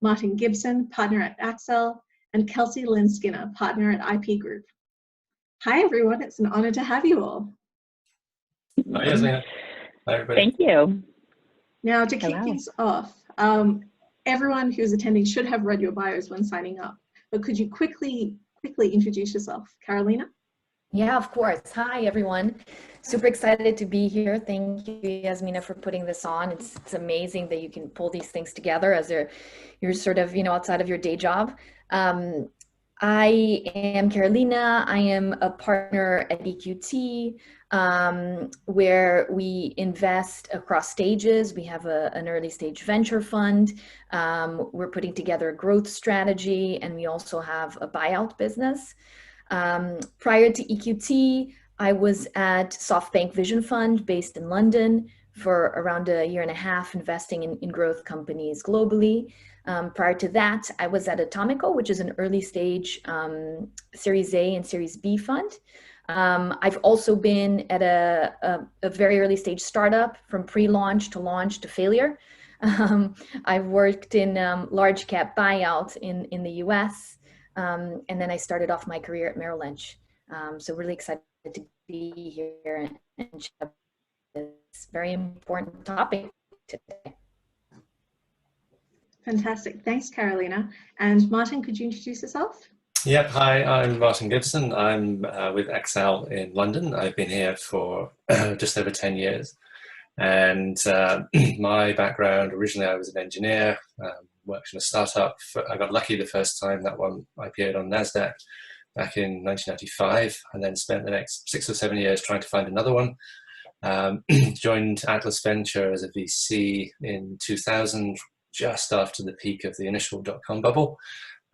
Martin Gibson, partner at Accel, and Kelsey Lynn Skinner, partner at IP Group. Hi, everyone. It's an honor to have you all. Hi, Yasmina. Hi, everybody. Thank you. Now, to kick things off, everyone who's attending should have read your bios when signing up, but could you quickly introduce yourself? Carolina? Yeah, of course. Hi, everyone. Super excited to be here. Thank you, Yasmina, for putting this on. It's amazing that you can pull these things together as you're sort of, you know, outside of your day job. I am Carolina. I am a partner at EQT, where we invest across stages. We have an early stage venture fund. We're putting together a growth strategy, and we also have a buyout business. Prior to EQT, I was at SoftBank Vision Fund based in London for around a year and a half, investing in growth companies globally. Prior to that, I was at Atomico, which is an early stage Series A and Series B fund. I've also been at a very early stage startup, from pre-launch to launch to failure. I've worked in large cap buyout in the US, and then I started off my career at Merrill Lynch. So really excited to be here and share this very important topic today. Fantastic. Thanks, Carolina. And Martin, could you introduce yourself? Yep. Hi, I'm Martin Gibson. I'm with Accel in London. I've been here for just over 10 years. And my background, originally I was an engineer, worked in a startup. I got lucky the first time that one IPO'd on NASDAQ back in 1995, and then spent the next 6 or 7 years trying to find another one. Joined Atlas Venture as a VC in 2000, just after the peak of the initial dot-com bubble.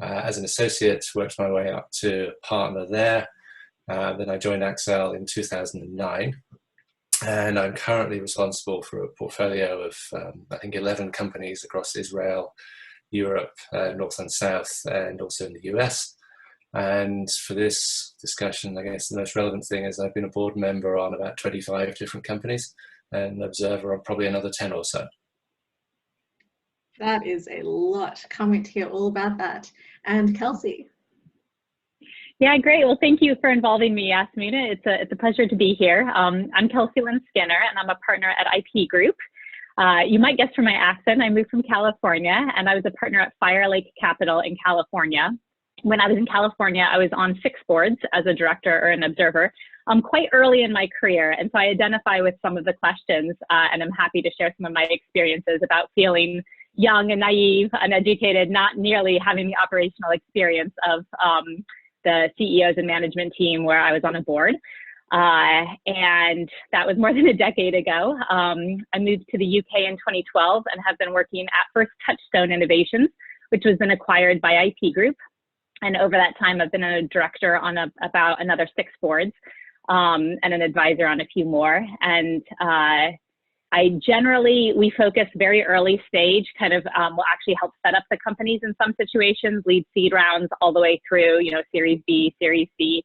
As an associate, worked my way up to partner there. Then I joined Accel in 2009. And I'm currently responsible for a portfolio of, I think, 11 companies across Israel, Europe, North and South, and also in the US. And for this discussion, I guess the most relevant thing is I've been a board member on about 25 different companies and observer on probably another 10 or so. That is a lot. Can't wait to hear all about that. And Kelsey. Yeah, great. Well, thank you for involving me, Yasmina. It's a pleasure to be here. I'm Kelsey Lynn Skinner, and I'm a partner at IP Group. You might guess from my accent, I moved from California, and I was a partner at Fire Lake Capital in California. When I was in California, I was on 6 boards as a director or an observer quite early in my career. And so I identify with some of the questions, and I'm happy to share some of my experiences about feeling young and naive, uneducated, not nearly having the operational experience of the CEOs and management team where I was on a board. And that was more than a decade ago. I moved to the UK in 2012 and have been working at first Touchstone Innovations, which was then acquired by IP Group. And over that time, I've been a director on about another 6 boards and an advisor on a few more. And we focus very early stage, kind of will actually help set up the companies in some situations, lead seed rounds all the way through, Series B, Series C,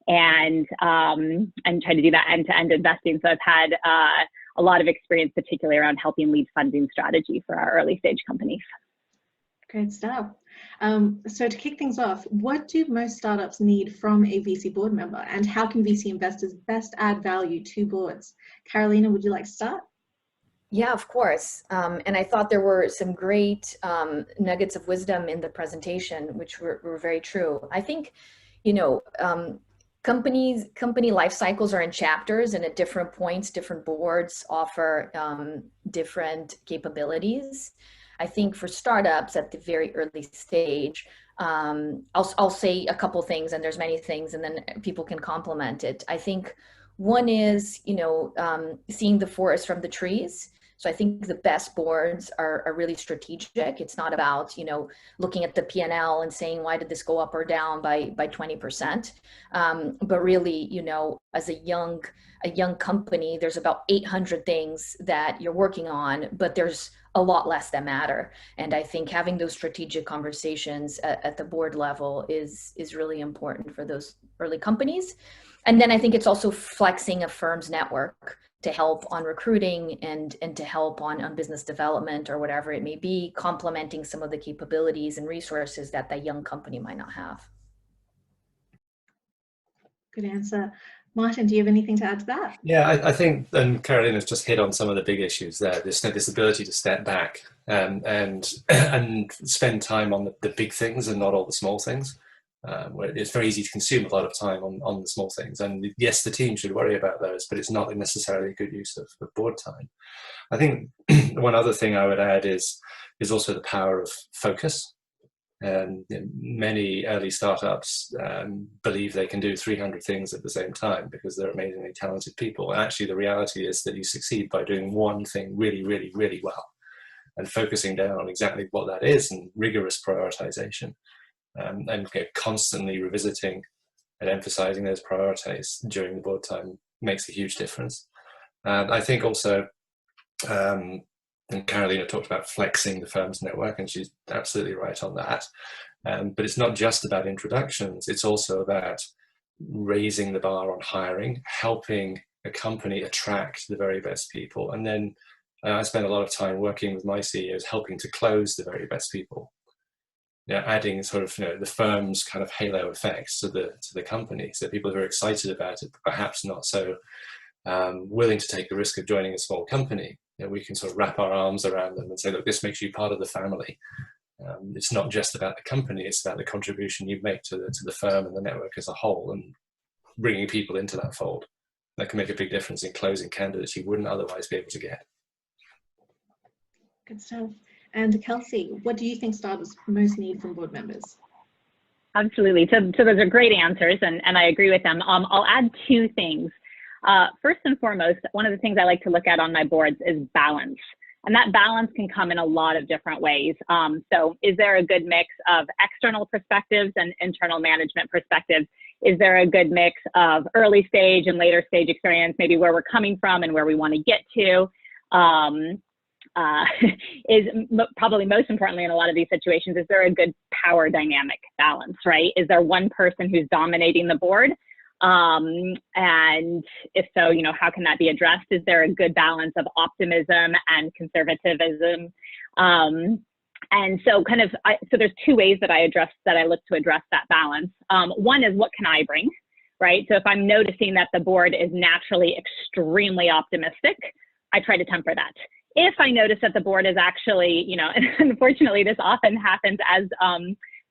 and try to do that end-to-end investing. So I've had a lot of experience, particularly around helping lead funding strategy for our early stage companies. Great stuff. So to kick things off, what do most startups need from a VC board member, and how can VC investors best add value to boards? Carolina, would you like to start? Yeah, of course. And I thought there were some great nuggets of wisdom in the presentation, which were very true. I think, company life cycles are in chapters, and at different points, different boards offer different capabilities. I think for startups at the very early stage, I'll say a couple things, and there's many things, and then people can complement it. I think one is, seeing the forest from the trees. So I think the best boards are really strategic. It's not about, looking at the P&L and saying, why did this go up or down by 20%? But really, as a young company, there's about 800 things that you're working on, but there's a lot less that matter. And I think having those strategic conversations at the board level is really important for those early companies. And then I think it's also flexing a firm's network to help on recruiting and to help on business development or whatever it may be, complementing some of the capabilities and resources that young company might not have. Good answer. Martin, do you have anything to add to that? Yeah, I think, and Carolina's just hit on some of the big issues there. This ability to step back and spend time on the big things and not all the small things. Where it's very easy to consume a lot of time on the small things. And yes, the team should worry about those, but it's not necessarily a good use of board time. I think one other thing I would add is also the power of focus. And many early startups believe they can do 300 things at the same time because they're amazingly talented people. And actually the reality is that you succeed by doing one thing really, really, really well and focusing down on exactly what that is and rigorous prioritization. And constantly revisiting and emphasizing those priorities during the board time makes a huge difference. I think also, and Carolina talked about flexing the firm's network, and she's absolutely right on that. But it's not just about introductions, it's also about raising the bar on hiring, helping a company attract the very best people. And then I spend a lot of time working with my CEOs, helping to close the very best people. Adding sort of the firm's kind of halo effects to the company, so people who are excited about it, but perhaps not so willing to take the risk of joining a small company. We can sort of wrap our arms around them and say, look, this makes you part of the family. It's not just about the company; it's about the contribution you make to the firm and the network as a whole, and bringing people into that fold. That can make a big difference in closing candidates you wouldn't otherwise be able to get. Good stuff. And Kelsey, what do you think startups most need from board members? Absolutely. So those are great answers, and I agree with them. I'll add 2 things. First and foremost, one of the things I like to look at on my boards is balance. And that balance can come in a lot of different ways. So is there a good mix of external perspectives and internal management perspectives? Is there a good mix of early stage and later stage experience, maybe where we're coming from and where we want to get to? Probably most importantly in a lot of these situations, is there a good power dynamic balance, right? Is there one person who's dominating the board? And if so, you know, how can that be addressed? Is there a good balance of optimism and conservatism? And so so there's two ways that I look to address that balance. One is, what can I bring, right? So if I'm noticing that the board is naturally extremely optimistic, I try to temper that. If I notice that the board is actually, you know, and unfortunately this often happens as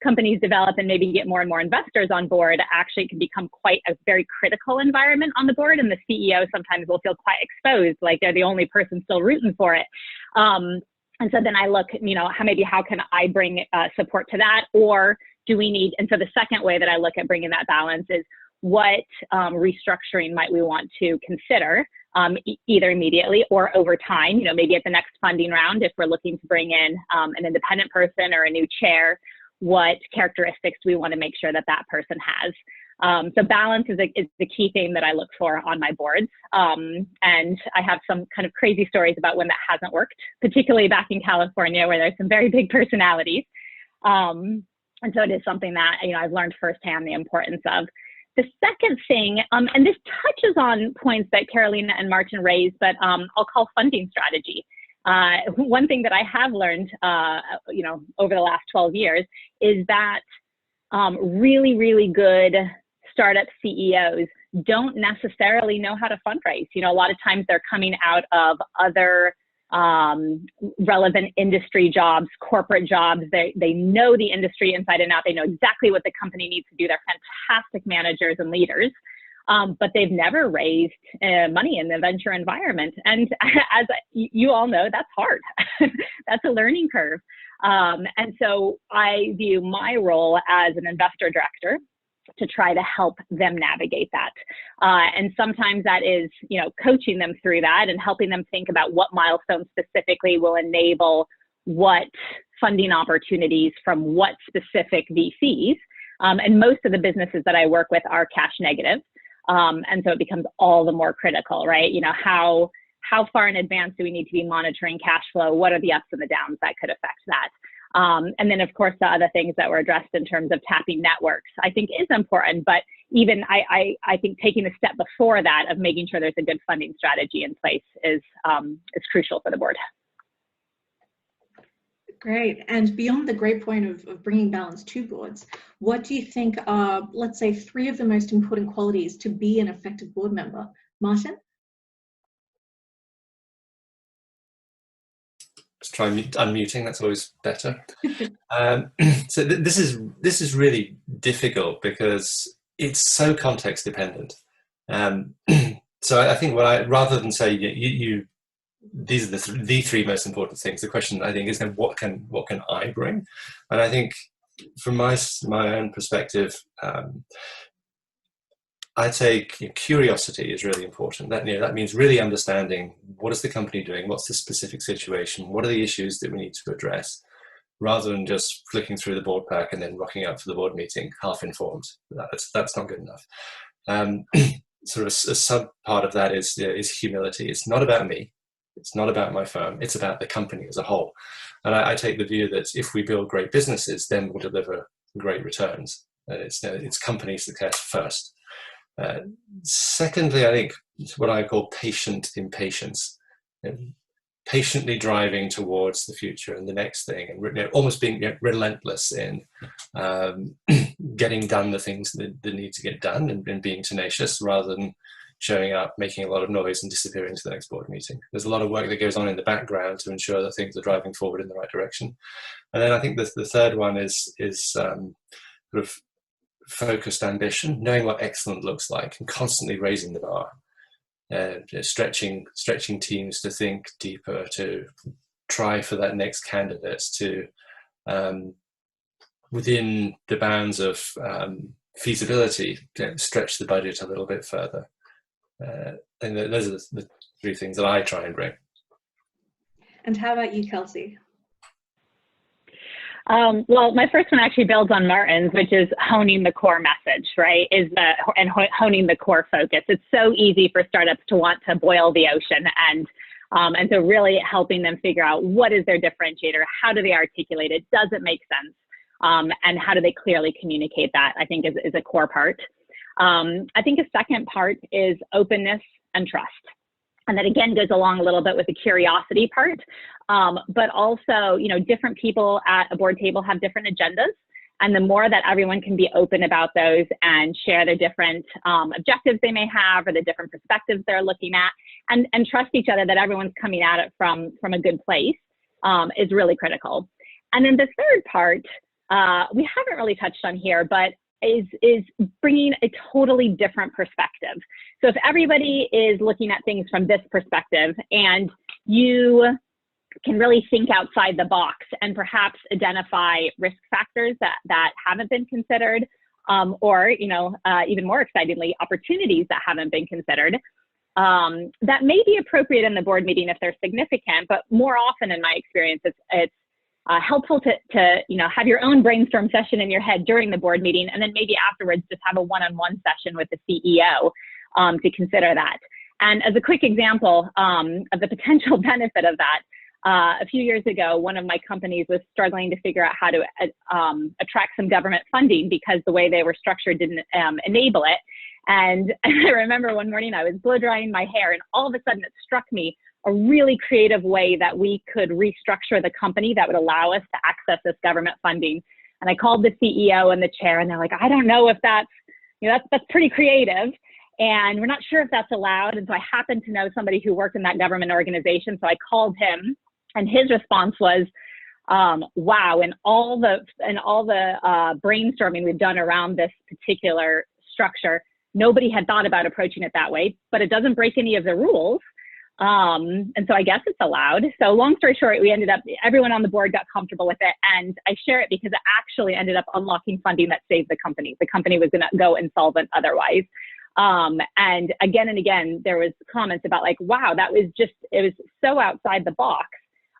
companies develop and maybe get more and more investors on board, actually it can become quite a very critical environment on the board, and the CEO sometimes will feel quite exposed, like they're the only person still rooting for it. And so then I look, you know, how can I bring support to that, or do we need, and so the second way that I look at bringing that balance is, what restructuring might we want to consider, either immediately or over time, you know, maybe at the next funding round, if we're looking to bring in an independent person or a new chair, what characteristics do we want to make sure that that person has? So balance is the key theme that I look for on my boards. And I have some kind of crazy stories about when that hasn't worked, particularly back in California, where there's some very big personalities. And so it is something that, you know, I've learned firsthand the importance of. The second thing, and this touches on points that Carolina and Martin raised, but I'll call funding strategy. One thing that I have learned, you know, over the last 12 years is that really, really good startup CEOs don't necessarily know how to fundraise. You know, a lot of times they're coming out of other relevant industry jobs, corporate jobs. They know the industry inside and out. They know exactly what the company needs to do. They're fantastic managers and leaders. But they've never raised money in the venture environment. And as you all know, that's hard. That's a learning curve. And so I view my role as an investor director to try to help them navigate that. And sometimes that is, you know, coaching them through that and helping them think about what milestones specifically will enable what funding opportunities from what specific VCs. And most of the businesses that I work with are cash negative. And so it becomes all the more critical, right? You know, how far in advance do we need to be monitoring cash flow? What are the ups and the downs that could affect that? And then, of course, the other things that were addressed in terms of tapping networks, I think is important. But even I think taking a step before that of making sure there's a good funding strategy in place is crucial for the board. Great. And beyond the great point of bringing balance to boards, what do you think are, let's say, 3 of the most important qualities to be an effective board member? Martin? Let's try unmuting. That's always better. So this is really difficult because it's so context dependent. So I think rather than say these are the 3 most important things, the question I think is then what can I bring? And I think from my own perspective, I take curiosity is really important. That means really understanding what is the company doing, what's the specific situation, what are the issues that we need to address, rather than just flicking through the board pack and then rocking up for the board meeting half informed. That's not good enough. Sort of a sub part of that is humility. It's not about me. It's not about my firm. It's about the company as a whole. And I take the view that if we build great businesses, then we'll deliver great returns. It's company success first. Secondly, I think it's what I call patient impatience, patiently driving towards the future and the next thing, and almost being relentless in getting done the things that need to get done, and being tenacious rather than showing up, making a lot of noise and disappearing to the next board meeting. There's a lot of work that goes on in the background to ensure that things are driving forward in the right direction. And then I think the third one is sort of focused ambition, knowing what excellent looks like and constantly raising the bar, stretching teams to think deeper, to try for that next candidate, to within the bounds of feasibility, stretch the budget a little bit further. And those are the three things that I try and bring. And how about you, Kelsey? Well, my first one actually builds on Martin's, which is honing the core message, right? And honing the core focus. It's so easy for startups to want to boil the ocean, and so really helping them figure out what is their differentiator, how do they articulate it, does it make sense, and how do they clearly communicate that, I think is a core part. I think a second part is openness and trust. And that again goes along a little bit with the curiosity part, but also, you know, different people at a board table have different agendas. And the more that everyone can be open about those and share the different objectives they may have or the different perspectives they're looking at, and trust each other that everyone's coming at it from a good place is really critical. And then the third part, we haven't really touched on here, but is bringing a totally different perspective. So if everybody is looking at things from this perspective and you can really think outside the box and perhaps identify risk factors that haven't been considered, or, you know, even more excitingly, opportunities that haven't been considered, that may be appropriate in the board meeting if they're significant, but more often in my experience, it's helpful to you know, have your own brainstorm session in your head during the board meeting, and then maybe afterwards just have a one-on-one session with the CEO to consider that. And as a quick example of the potential benefit of that, a few years ago, one of my companies was struggling to figure out how to attract some government funding because the way they were structured didn't enable it. And I remember one morning I was blow drying my hair, and all of a sudden it struck me a really creative way that we could restructure the company that would allow us to access this government funding. And I called the CEO and the chair, and they're like, I don't know if that's, you know, that's pretty creative, and we're not sure if that's allowed. And so I happened to know somebody who worked in that government organization. So I called him, and his response was, wow, and all the brainstorming we've done around this particular structure, nobody had thought about approaching it that way, but it doesn't break any of the rules. And so I guess it's allowed. So long story short, we ended up, everyone on the board got comfortable with it. And I share it because it actually ended up unlocking funding that saved the company. The company was going to go insolvent otherwise. And again, there was comments about like, wow, that was just, it was so outside the box.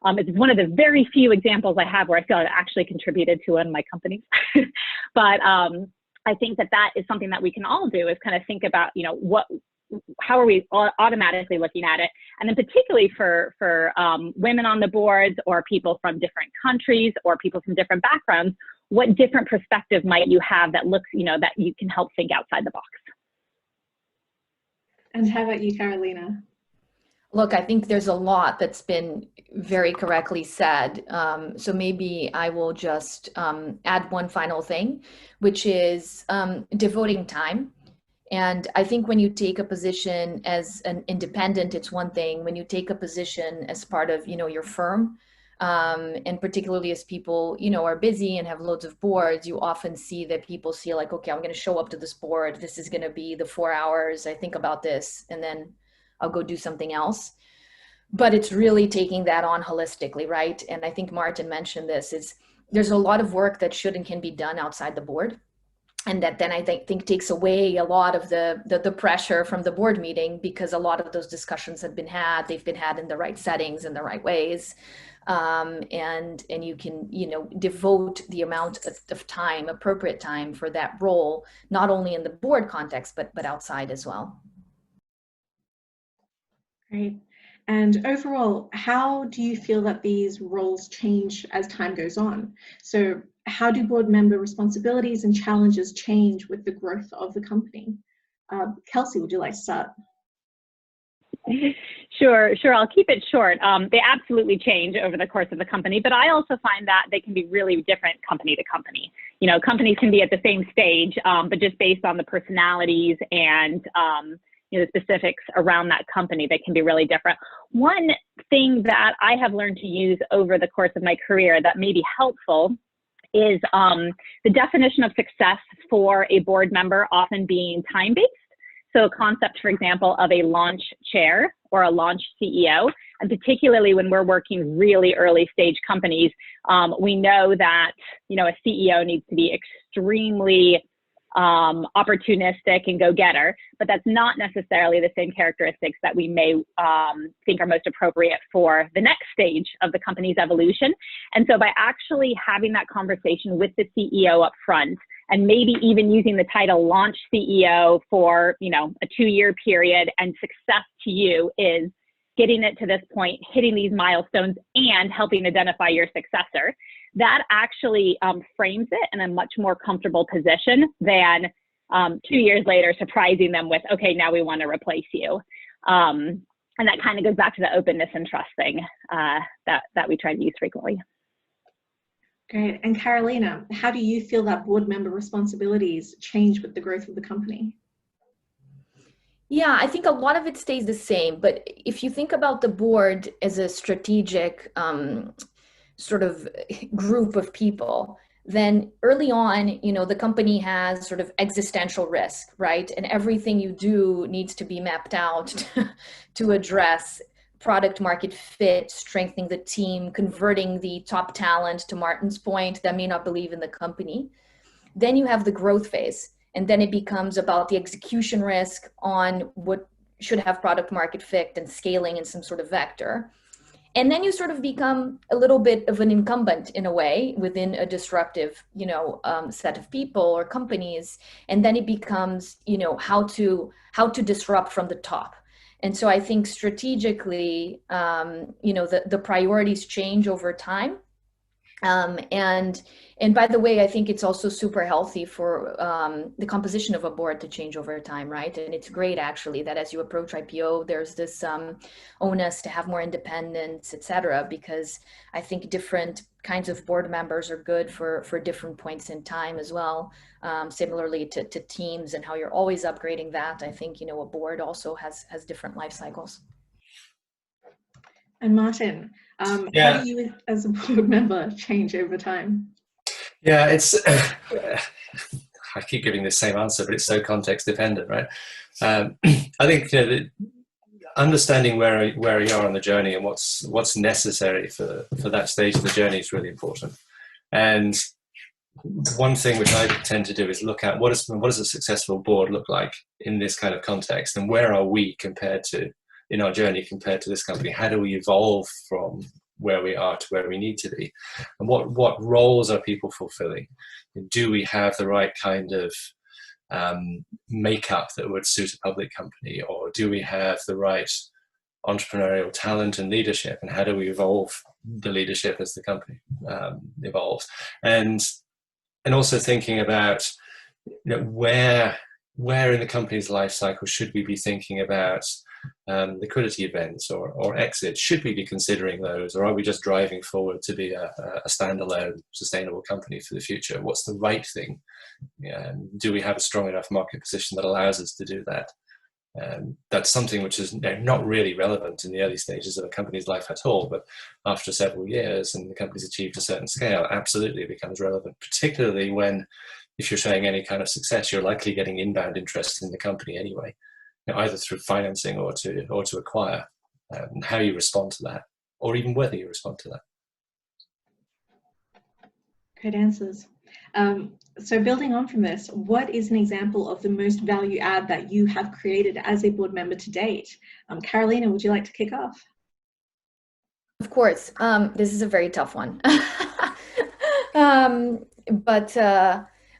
It's one of the very few examples I have where I feel it actually contributed to one of my companies. But I think that is something that we can all do, is kind of think about, you know, how are we automatically looking at it? And then particularly for women on the boards, or people from different countries, or people from different backgrounds, what different perspective might you have that looks, you know, that you can help think outside the box? And how about you, Carolina? Look, I think there's a lot that's been very correctly said. So maybe I will just add one final thing, which is devoting time. And I think when you take a position as an independent, it's one thing. When you take a position as part of, you know, your firm, and particularly as people, you know, are busy and have loads of boards, you often see that people see like, okay, I'm going to show up to this board. This is going to be the 4 hours. I think about this, and then I'll go do something else. But it's really taking that on holistically, right? And I think Martin mentioned this, there's a lot of work that should and can be done outside the board. And that then I think takes away a lot of the pressure from the board meeting, because a lot of those discussions have been had, they've been had in the right settings, in the right ways. And you can, you know, devote the amount of time, appropriate time for that role, not only in the board context, but outside as well. Great. And overall, how do you feel that these roles change as time goes on? So how do board member responsibilities and challenges change with the growth of the company? Kelsey, would you like to start? Sure. I'll keep it short. They absolutely change over the course of the company, but I also find that they can be really different company to company. You know, companies can be at the same stage, but just based on the personalities and you know, the specifics around that company, they can be really different. One thing that I have learned to use over the course of my career that may be helpful is the definition of success for a board member often being time-based. So a concept, for example, of a launch chair or a launch CEO, and particularly when we're working really early stage companies, we know that, you know, a CEO needs to be extremely opportunistic and go-getter, but that's not necessarily the same characteristics that we may think are most appropriate for the next stage of the company's evolution. And so by actually having that conversation with the CEO up front, and maybe even using the title launch CEO for, you know, a 2-year period, and success to you is getting it to this point, hitting these milestones, and helping identify your successor, that actually frames it in a much more comfortable position than 2 years later surprising them with, okay, now we want to replace you. And that kind of goes back to the openness and trust thing that we try to use frequently. Great. And Carolina, how do you feel that board member responsibilities change with the growth of the company? Yeah, I think a lot of it stays the same, but if you think about the board as a strategic sort of group of people, then early on, you know, the company has sort of existential risk, right? And everything you do needs to be mapped out to address product market fit, strengthening the team, converting the top talent, to Martin's point, that may not believe in the company. Then you have the growth phase. And then it becomes about the execution risk on what should have product market fit and scaling in some sort of vector. And then you sort of become a little bit of an incumbent in a way within a disruptive, you know, set of people or companies. And then it becomes, you know, how to disrupt from the top. And so I think strategically, you know, the priorities change over time. And by the way, I think it's also super healthy for the composition of a board to change over time, right? And it's great actually that as you approach IPO, there's this onus to have more independence, et cetera, because I think different kinds of board members are good for different points in time as well. Similarly to teams and how you're always upgrading that. I think, you know, a board also has different life cycles. And Martin, how do you as a board member change over time? Yeah, it's, I keep giving the same answer, but it's so context dependent, right? I think, you know, understanding where you are on the journey and what's necessary for that stage of the journey is really important. And one thing which I tend to do is look at what does a successful board look like in this kind of context, and where are we in our journey compared to this company? How do we evolve from where we are to where we need to be? And what roles are people fulfilling? Do we have the right kind of makeup that would suit a public company, or do we have the right entrepreneurial talent and leadership, and how do we evolve the leadership as the company evolves? And also thinking about, you know, where in the company's life cycle should we be thinking about liquidity events or exit? Should we be considering those, or are we just driving forward to be a standalone sustainable company for the future? What's the right thing? Do we have a strong enough market position that allows us to do that? That's something which is, you know, not really relevant in the early stages of a company's life at all, but after several years and the company's achieved a certain scale, absolutely it becomes relevant, particularly when, if you're showing any kind of success, you're likely getting inbound interest in the company anyway, you know, either through financing or to acquire, and how you respond to that, or even whether you respond to that. Great answers. So building on from this, what is an example of the most value add that you have created as a board member to date? Carolina, would you like to kick off? Of course. This is a very tough one.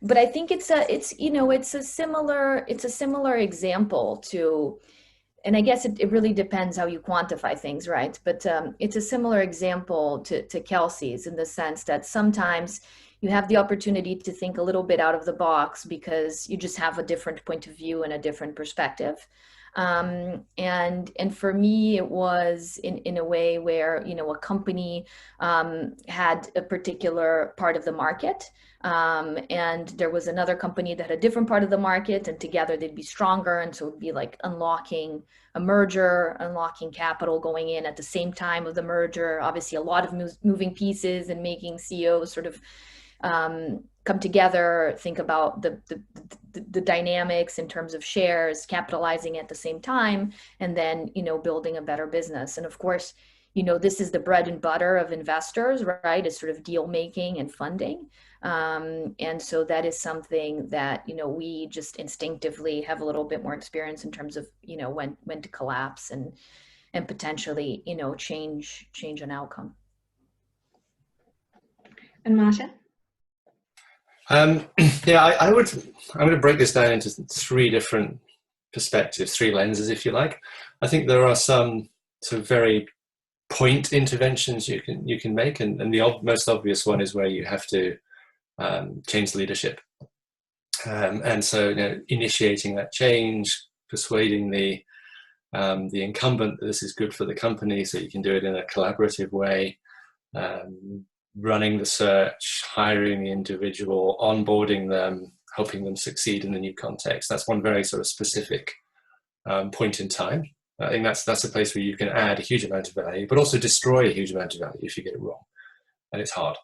But I think it's a similar example to, and I guess it really depends how you quantify things, right? But it's a similar example to Kelsey's, in the sense that sometimes you have the opportunity to think a little bit out of the box because you just have a different point of view and a different perspective. And for me, it was in a way where, you know, a company had a particular part of the market, and there was another company that had a different part of the market, and together they'd be stronger. And so it'd be like unlocking a merger, unlocking capital going in at the same time of the merger. Obviously, a lot of moving pieces, and making CEOs sort of come together, think about the dynamics in terms of shares, capitalizing at the same time, and then, you know, building a better business. And of course, you know, this is the bread and butter of investors, right? It's sort of deal making and funding. And so that is something that, you know, we just instinctively have a little bit more experience in terms of, you know, when to collapse and potentially, you know, change an outcome. And Martin? Yeah, I'm going to break this down into three different perspectives, three lenses, if you like. I think there are some sort of very point interventions you can make, and the most obvious one is where you have to change leadership, and so, you know, initiating that change, persuading the incumbent that this is good for the company, so you can do it in a collaborative way. Running the search, hiring the individual, onboarding them, helping them succeed in the new context. That's one very sort of specific point in time. I think that's a place where you can add a huge amount of value, but also destroy a huge amount of value if you get it wrong, and it's hard.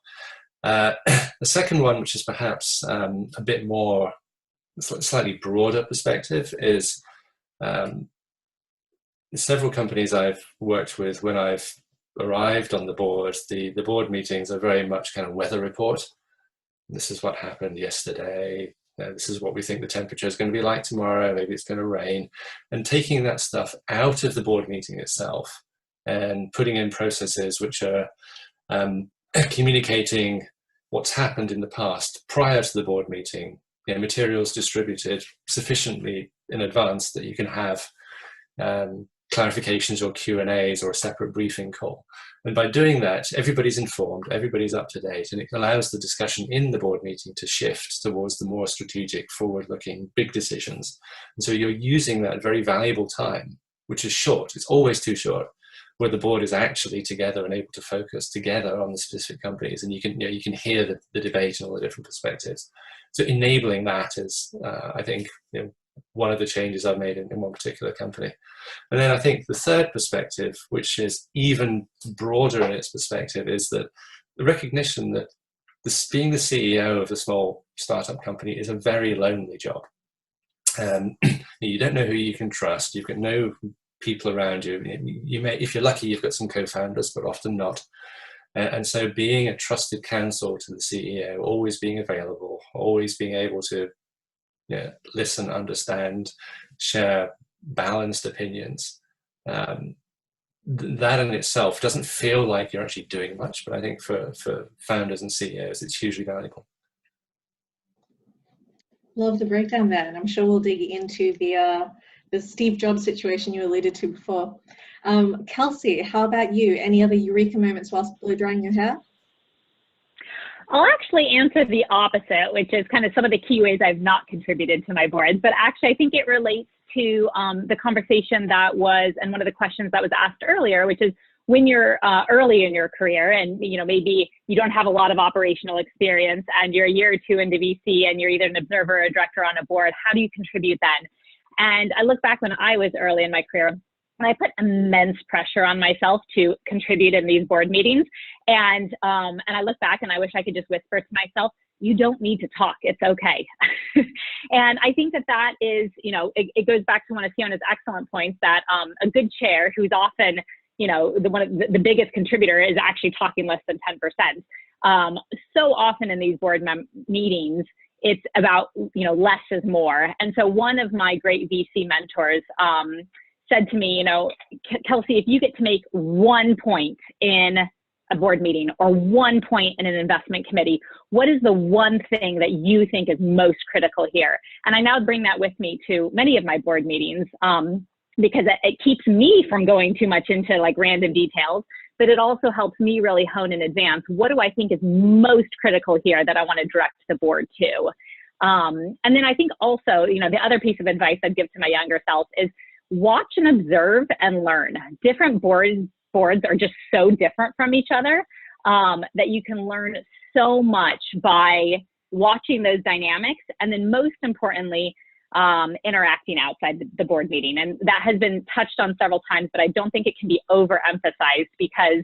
The second one, which is perhaps a bit more, slightly broader perspective, is several companies I've worked with, when I've arrived on the board, the board meetings are very much kind of weather report. This is what happened yesterday. This is what we think the temperature is going to be like tomorrow. Maybe it's going to rain. And taking that stuff out of the board meeting itself and putting in processes which are communicating what's happened in the past prior to the board meeting, you know, materials distributed sufficiently in advance that you can have clarifications or Q&As or a separate briefing call. And by doing that, everybody's informed, everybody's up to date, and it allows the discussion in the board meeting to shift towards the more strategic, forward-looking, big decisions. And so you're using that very valuable time, which is short, it's always too short, where the board is actually together and able to focus together on the specific companies, and you can hear the debate and all the different perspectives. So enabling that is, I think, you know, one of the changes I've made in one particular company. And then I think the third perspective, which is even broader in its perspective, is that the recognition that being the CEO of a small startup company is a very lonely job. You don't know who you can trust. You've got no people around you. You may, if you're lucky, you've got some co-founders, but often not. And so being a trusted counsel to the CEO, always being available, always being able to listen, understand, share balanced opinions, that in itself doesn't feel like you're actually doing much, but I think for founders and CEOs, it's hugely valuable. Love the breakdown there, and I'm sure we'll dig into the Steve Jobs situation you alluded to before. Kelsey, how about you? Any other eureka moments whilst blow drying your hair? I'll actually answer the opposite, which is kind of some of the key ways I've not contributed to my boards. But actually, I think it relates to the conversation that was, and one of the questions that was asked earlier, which is when you're early in your career and, you know, maybe you don't have a lot of operational experience and you're a year or two into VC and you're either an observer or a director on a board, how do you contribute then? And I look back when I was early in my career, and I put immense pressure on myself to contribute in these board meetings. And I look back and I wish I could just whisper to myself, you don't need to talk, it's okay. And I think that is, you know, it goes back to one of Fiona's excellent points that a good chair, who's often, you know, the biggest contributor, is actually talking less than 10%. So often in these board meetings, it's about, you know, less is more. And so one of my great VC mentors said to me, you know, Kelsey, if you get to make 1 point in a board meeting or 1 point in an investment committee, what is the one thing that you think is most critical here? And I now bring that with me to many of my board meetings because it keeps me from going too much into like random details, but it also helps me really hone in advance. What do I think is most critical here that I want to direct the board to? And then I think also, you know, the other piece of advice I'd give to my younger self is watch and observe and learn. Different boards are just so different from each other that you can learn so much by watching those dynamics, and then most importantly, interacting outside the board meeting. And that has been touched on several times, but I don't think it can be overemphasized because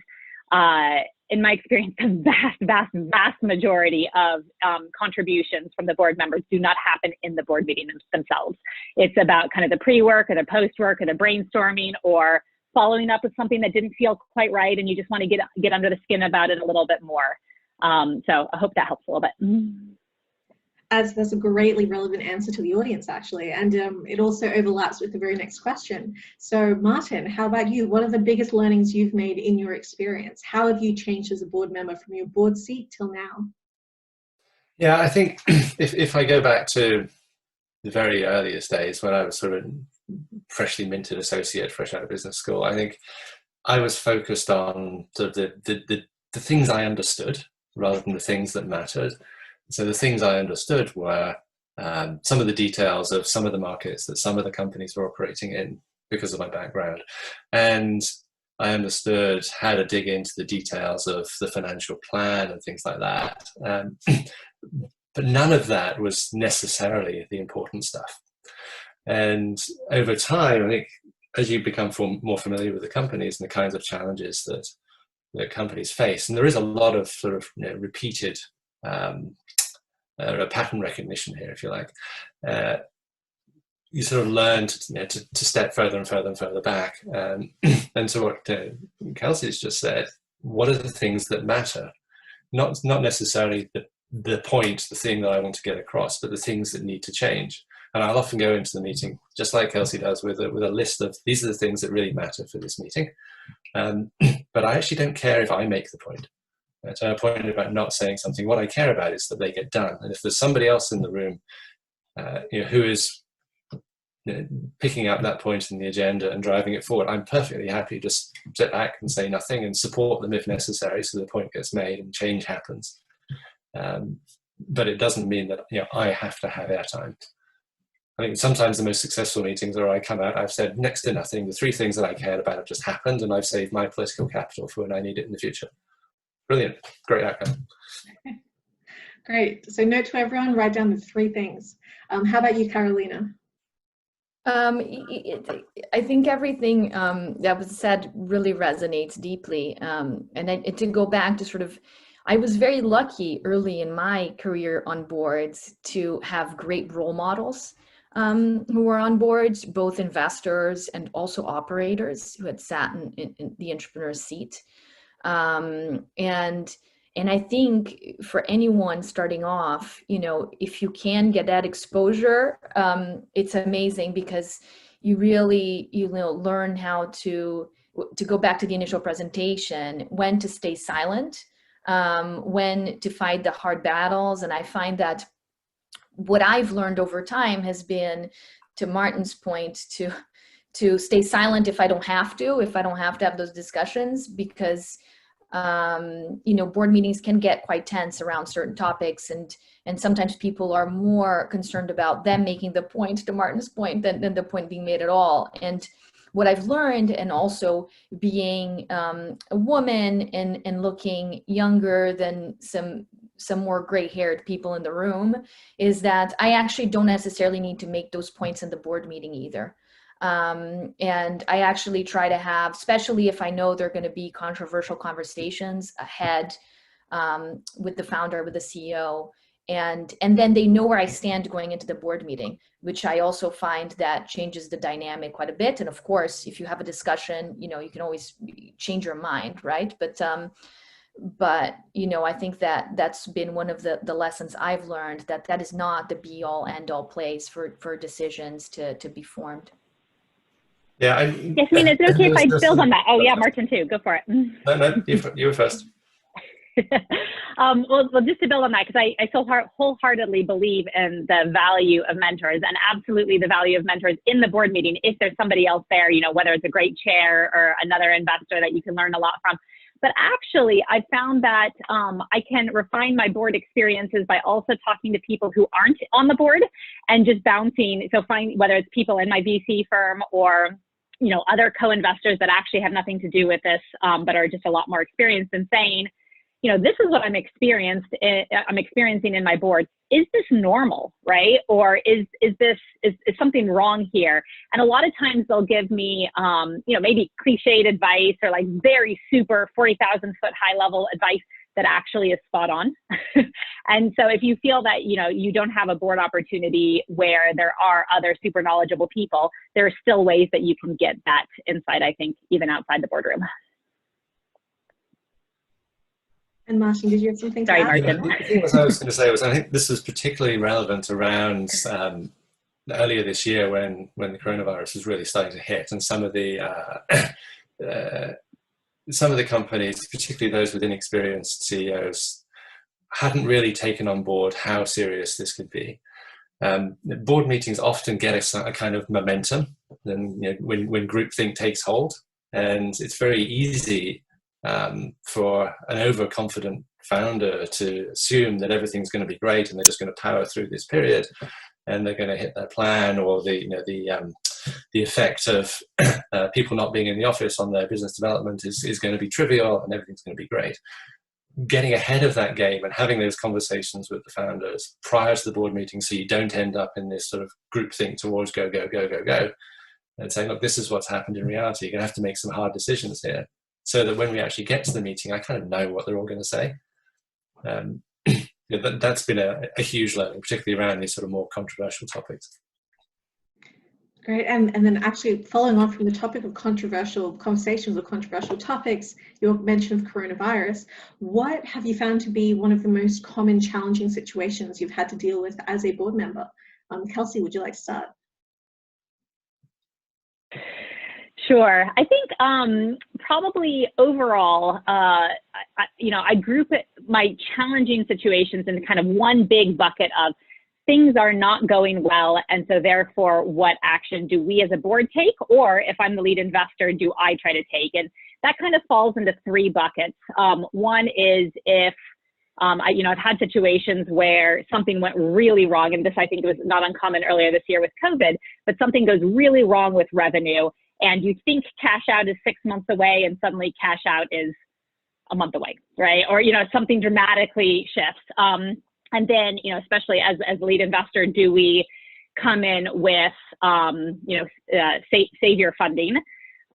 in my experience, the vast majority of contributions from the board members do not happen in the board meeting themselves. It's about kind of the pre-work or the post-work or the brainstorming or following up with something that didn't feel quite right, and you just want to get under the skin about it a little bit more. So I hope that helps a little bit. As that's a greatly relevant answer to the audience, actually, and it also overlaps with the very next question. So Martin, how about you? What are the biggest learnings you've made in your experience? How have you changed as a board member from your board seat till now? Yeah, I think if I go back to the very earliest days when I was sort of freshly minted associate, fresh out of business school, I think I was focused on sort of the things I understood rather than the things that mattered. So the things I understood were some of the details of some of the markets that some of the companies were operating in because of my background. And I understood how to dig into the details of the financial plan and things like that. But none of that was necessarily the important stuff. And over time, I think as you become more familiar with the companies and the kinds of challenges that companies face, and there is a lot of sort of repeated pattern recognition here, if you like, you sort of learn to step further and further and further back. And so what Kelsey's just said, what are the things that matter? Not necessarily the point, the thing that I want to get across, but the things that need to change. And I'll often go into the meeting, just like Kelsey does, with a list of these are the things that really matter for this meeting. But I actually don't care if I make the point. So a point about not saying something. What I care about is that they get done. And if there's somebody else in the room who is picking up that point in the agenda and driving it forward, I'm perfectly happy to just sit back and say nothing and support them if necessary so the point gets made and change happens. But it doesn't mean that I have to have airtime. I think sometimes the most successful meetings are I come out, I've said next to nothing, the three things that I cared about have just happened, and I've saved my political capital for when I need it in the future. Brilliant, great outcome. Great, so note to everyone, write down the three things. How about you, Carolina? I think everything that was said really resonates deeply. And to go back to sort of, I was very lucky early in my career on boards to have great role models who were on boards, both investors and also operators who had sat in the entrepreneur's seat. And I think for anyone starting off, if you can get that exposure, it's amazing because you really, learn how to go back to the initial presentation, when to stay silent, when to fight the hard battles. And I find that what I've learned over time has been, to Martin's point, to stay silent if I don't have to have those discussions, because board meetings can get quite tense around certain topics, and sometimes people are more concerned about them making the point, to Martin's point, than the point being made at all. And what I've learned, and also being a woman and looking younger than some more gray-haired people in the room, is that I actually don't necessarily need to make those points in the board meeting either. And I actually try to have, especially if I know they're going to be controversial conversations ahead with the founder, with the CEO, and then they know where I stand going into the board meeting, which I also find that changes the dynamic quite a bit. And of course, if you have a discussion, you can always change your mind, right? But I think that that's been one of the lessons I've learned, that is not the be all end all place for decisions to be formed. Yeah, Yasmina, is it okay if I build on that? Oh yeah, Martin too, go for it. No, you were first. Well, just to build on that, because I so wholeheartedly believe in the value of mentors, and absolutely the value of mentors in the board meeting, if there's somebody else there, whether it's a great chair or another investor that you can learn a lot from. But actually, I found that I can refine my board experiences by also talking to people who aren't on the board and just bouncing. So whether it's people in my VC firm or other co-investors that actually have nothing to do with this, but are just a lot more experienced, and saying, this is what I'm experiencing in my board. Is this normal, right? Or is something wrong here? And a lot of times they'll give me, maybe cliched advice, or like very super 40,000 foot high level advice that actually is spot on. And so if you feel that, you know, you don't have a board opportunity where there are other super knowledgeable people, there are still ways that you can get that insight, I think, even outside the boardroom. And Martin, did you have something to Sorry, add? Martin. The thing I was going to say was, I think this was particularly relevant around earlier this year when the coronavirus was really starting to hit, and some of the companies, particularly those with inexperienced CEOs, hadn't really taken on board how serious this could be. Board meetings often get a kind of momentum, and you know, when groupthink takes hold, and it's very easy for an overconfident founder to assume that everything's going to be great and they're just going to power through this period and they're going to hit their plan, or the effect of people not being in the office on their business development is going to be trivial and everything's going to be great. Getting ahead of that game and having those conversations with the founders prior to the board meeting, so you don't end up in this sort of groupthink towards go, and saying, look, this is what's happened in reality. You're going to have to make some hard decisions here, so that when we actually get to the meeting, I kind of know what they're all going to say. That's been a huge learning, particularly around these sort of more controversial topics. Great, and then actually following on from the topic of controversial conversations or controversial topics, your mention of coronavirus, what have you found to be one of the most common challenging situations you've had to deal with as a board member? Kelsey, would you like to start? Sure. I think probably overall, I group my challenging situations in kind of one big bucket of things are not going well, and so therefore, what action do we as a board take? Or if I'm the lead investor, do I try to take? And that kind of falls into three buckets. One is if I've had situations where something went really wrong, and this I think was not uncommon earlier this year with COVID, but something goes really wrong with revenue, and you think cash out is 6 months away, and suddenly cash out is a month away, right? Or, you know, something dramatically shifts. And then, you know, especially as lead investor, do we come in with, savior funding?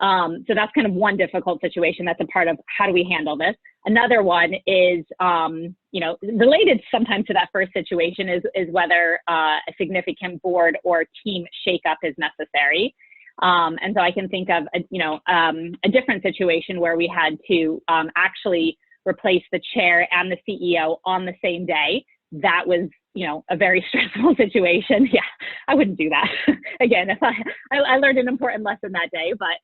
So that's kind of one difficult situation. That's a part of how do we handle this. Another one is, related sometimes to that first situation is whether a significant board or team shakeup is necessary. And so I can think of, a different situation where we had to actually replace the chair and the CEO on the same day. That was, a very stressful situation. Yeah, I wouldn't do that again. If I learned an important lesson that day, but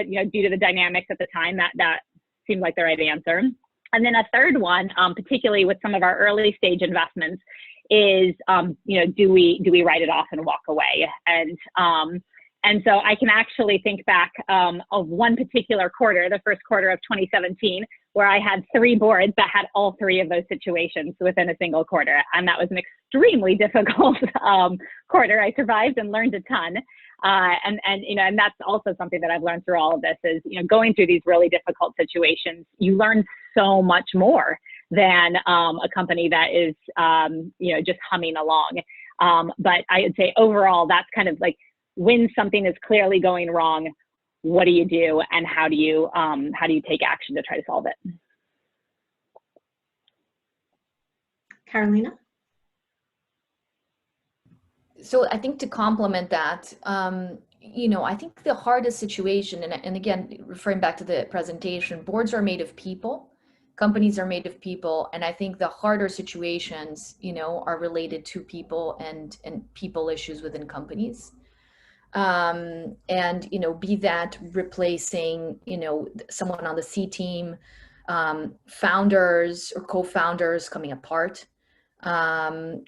due to the dynamics at the time, that seemed like the right answer. And then a third one, particularly with some of our early stage investments, is do we write it off and walk away? And so I can actually think back of one particular quarter, the first quarter of 2017, where I had 3 boards that had all 3 of those situations within a single quarter. And that was an extremely difficult quarter. I survived and learned a ton. And that's also something that I've learned through all of this is, going through these really difficult situations, you learn so much more than a company that is, just humming along. But I would say overall, that's kind of like, when something is clearly going wrong, what do you do, and how do you take action to try to solve it? Carolina? So I think to complement that, I think the hardest situation, and again, referring back to the presentation, boards are made of people, companies are made of people, and I think the harder situations, are related to people and people issues within companies. Be that replacing, someone on the C team, founders or co-founders coming apart,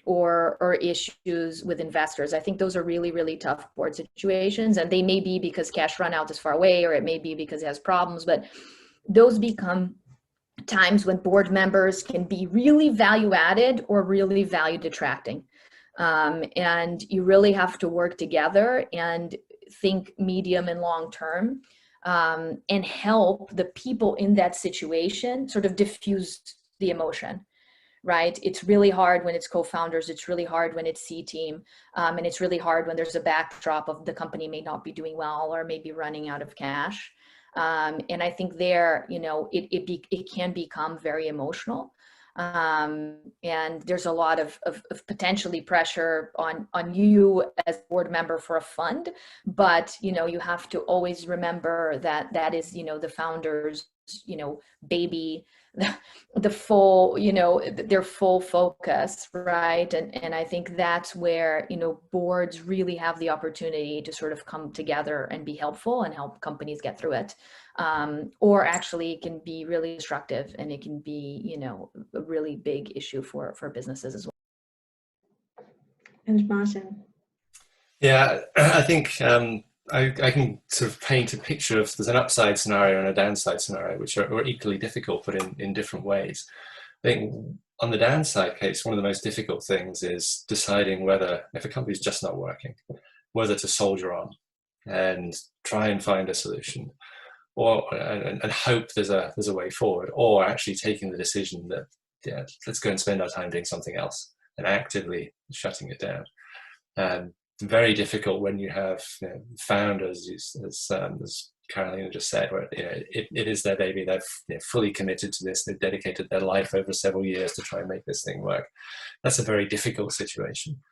or issues with investors. I think those are really, really tough board situations, and they may be because cash run out is far away, or it may be because it has problems, but those become times when board members can be really value added or really value detracting. And you really have to work together and think medium and long term, and help the people in that situation sort of diffuse the emotion, right? It's really hard when it's co-founders, it's really hard when it's C team, and it's really hard when there's a backdrop of the company may not be doing well or maybe running out of cash. And I think there, you know, it can become very emotional. And there's a lot of potentially pressure on you as board member for a fund, but, you know, you have to always remember that that is, you know, the founder's, you know, baby, the full, you know, their full focus, right? And I think that's where, you know, boards really have the opportunity to sort of come together and be helpful and help companies get through it. Or actually it can be really destructive, and it can be, you know, a really big issue for businesses as well. And Martin. Yeah, I think I can sort of paint a picture of there's an upside scenario and a downside scenario, which are equally difficult, but in different ways. I think on the downside case, one of the most difficult things is deciding whether, if a company's just not working, whether to soldier on and try and find a solution, or and hope there's a way forward, or actually taking the decision that, yeah, let's go and spend our time doing something else and actively shutting it down. Very difficult when you have, you know, founders, as Carolina just said, where, you know, it is their baby. They're, you know, fully committed to this. They've dedicated their life over several years to try and make this thing work. That's a very difficult situation,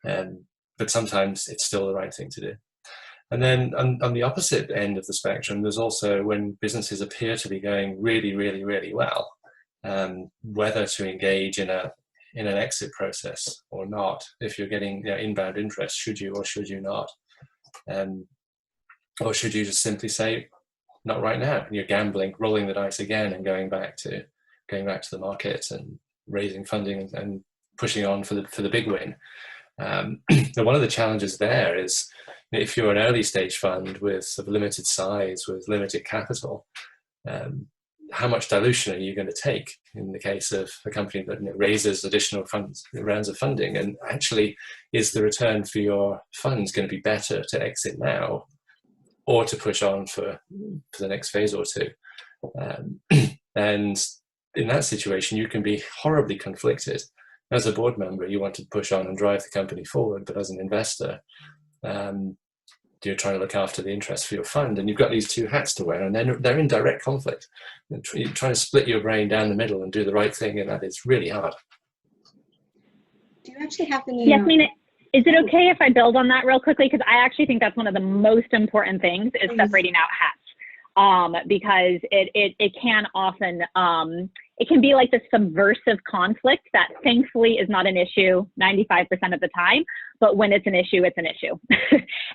but sometimes it's still the right thing to do. And then on the opposite end of the spectrum, there's also when businesses appear to be going really, really, really well, whether to engage in an exit process or not. If you're getting, you know, inbound interest, should you or should you not? Or should you just simply say, not right now, and you're gambling, rolling the dice again and going back to the market and raising funding and pushing on for the big win. One of the challenges there is, if you're an early stage fund with a limited size, with limited capital, how much dilution are you going to take in the case of a company that, you know, raises additional rounds of funding? And actually, is the return for your funds going to be better to exit now or to push on for the next phase or two? And in that situation, you can be horribly conflicted. As a board member, you want to push on and drive the company forward, but as an investor, you're trying to look after the interests for your fund, and you've got these two hats to wear, and they're in direct conflict. You're trying to split your brain down the middle and do the right thing, and that is really hard. Do you actually have any? Yes, Mina, is it okay if I build on that real quickly? Because I actually think that's one of the most important things is separating out hats, because it can often it can be like this subversive conflict that thankfully is not an issue 95% of the time, but when it's an issue, it's an issue.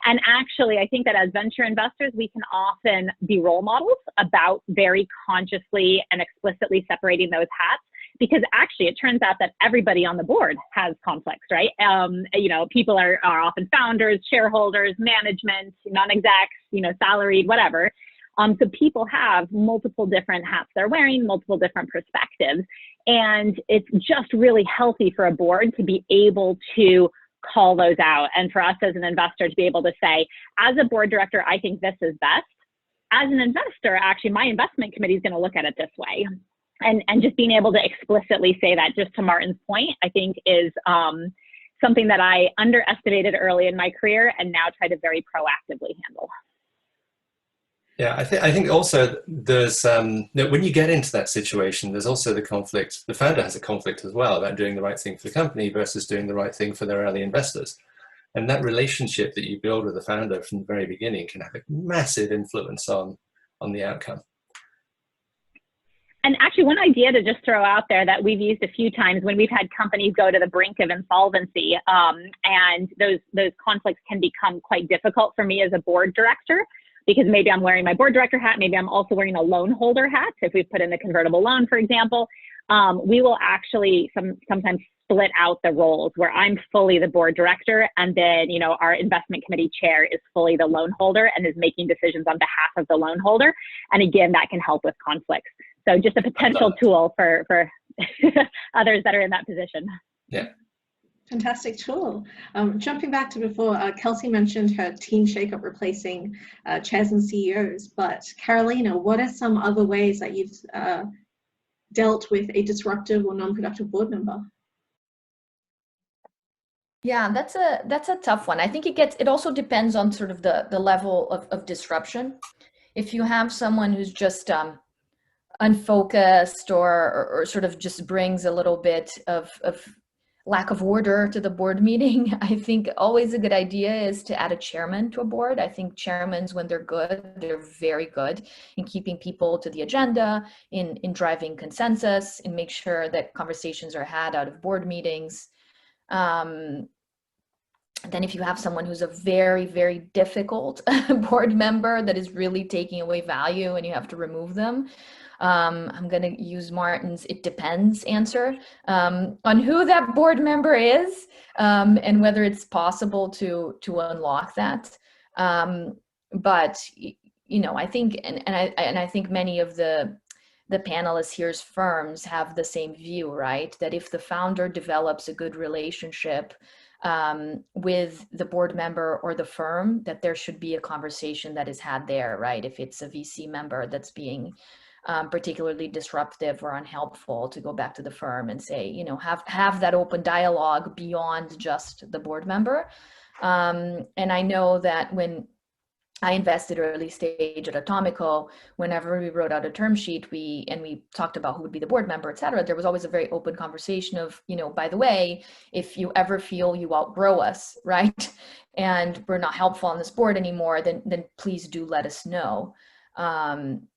And actually, I think that as venture investors, we can often be role models about very consciously and explicitly separating those hats, because actually it turns out that everybody on the board has conflicts, right? You know, people are often founders, shareholders, management, non-execs, you know, salaried, whatever. So people have multiple different hats they're wearing, multiple different perspectives. And it's just really healthy for a board to be able to call those out. And for us as an investor to be able to say, as a board director, I think this is best. As an investor, actually, my investment committee is going to look at it this way. And just being able to explicitly say that, just to Martin's point, I think is something that I underestimated early in my career and now try to very proactively handle. Yeah, I think also there's, when you get into that situation, there's also the conflict. The founder has a conflict as well about doing the right thing for the company versus doing the right thing for their early investors. And that relationship that you build with the founder from the very beginning can have a massive influence on the outcome. And actually, one idea to just throw out there that we've used a few times when we've had companies go to the brink of insolvency, and those conflicts can become quite difficult for me as a board director, because maybe I'm wearing my board director hat, maybe I'm also wearing a loan holder hat. If we put in a convertible loan, for example, we will actually sometimes split out the roles where I'm fully the board director, and then, you know, our investment committee chair is fully the loan holder and is making decisions on behalf of the loan holder. And again, that can help with conflicts. So just a potential tool for others that are in that position. Yeah. Fantastic tool. Jumping back to before, Kelsey mentioned her team shakeup replacing chairs and CEOs, but Carolina, what are some other ways that you've dealt with a disruptive or non-productive board member? Yeah, that's a tough one. I think it also depends on sort of the level of disruption. if you have someone who's just unfocused or sort of just brings a little bit of lack of order to the board meeting, I think always a good idea is to add a chairman to a board. I think chairmans, when they're good, they're very good in keeping people to the agenda, in driving consensus, and make sure that conversations are had out of board meetings. Then if you have someone who's a very, very difficult board member that is really taking away value and you have to remove them, I'm going to use Martin's "it depends" answer on who that board member is and whether it's possible to unlock that. But you know, I think, and I think many of the panelists here's firms have the same view, right? That if the founder develops a good relationship with the board member or the firm, that there should be a conversation that is had there, right? If it's a VC member that's being particularly disruptive or unhelpful, to go back to the firm and say, you know, have that open dialogue beyond just the board member. And I know that when I invested early stage at Atomico, whenever we wrote out a term sheet, we talked about who would be the board member, et cetera, there was always a very open conversation of, you know, by the way, if you ever feel you outgrow us, right, and we're not helpful on this board anymore, then please do let us know.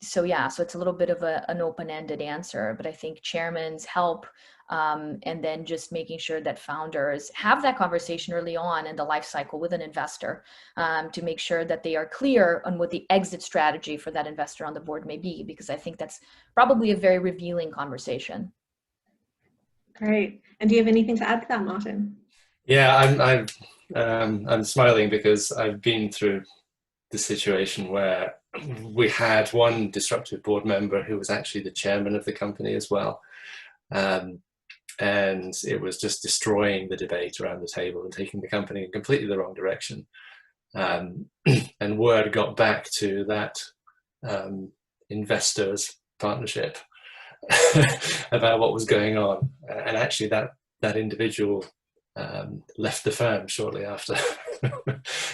So yeah, so it's a little bit of an open-ended answer, but I think chairmans help. And then just making sure that founders have that conversation early on in the life cycle with an investor to make sure that they are clear on what the exit strategy for that investor on the board may be, because I think that's probably a very revealing conversation. Great. And do you have anything to add to that, Martin? Yeah, I'm smiling because I've been through the situation where we had one disruptive board member who was actually the chairman of the company as well. And it was just destroying the debate around the table and taking the company in completely the wrong direction. And word got back to that investors partnership about what was going on. And actually that individual left the firm shortly after.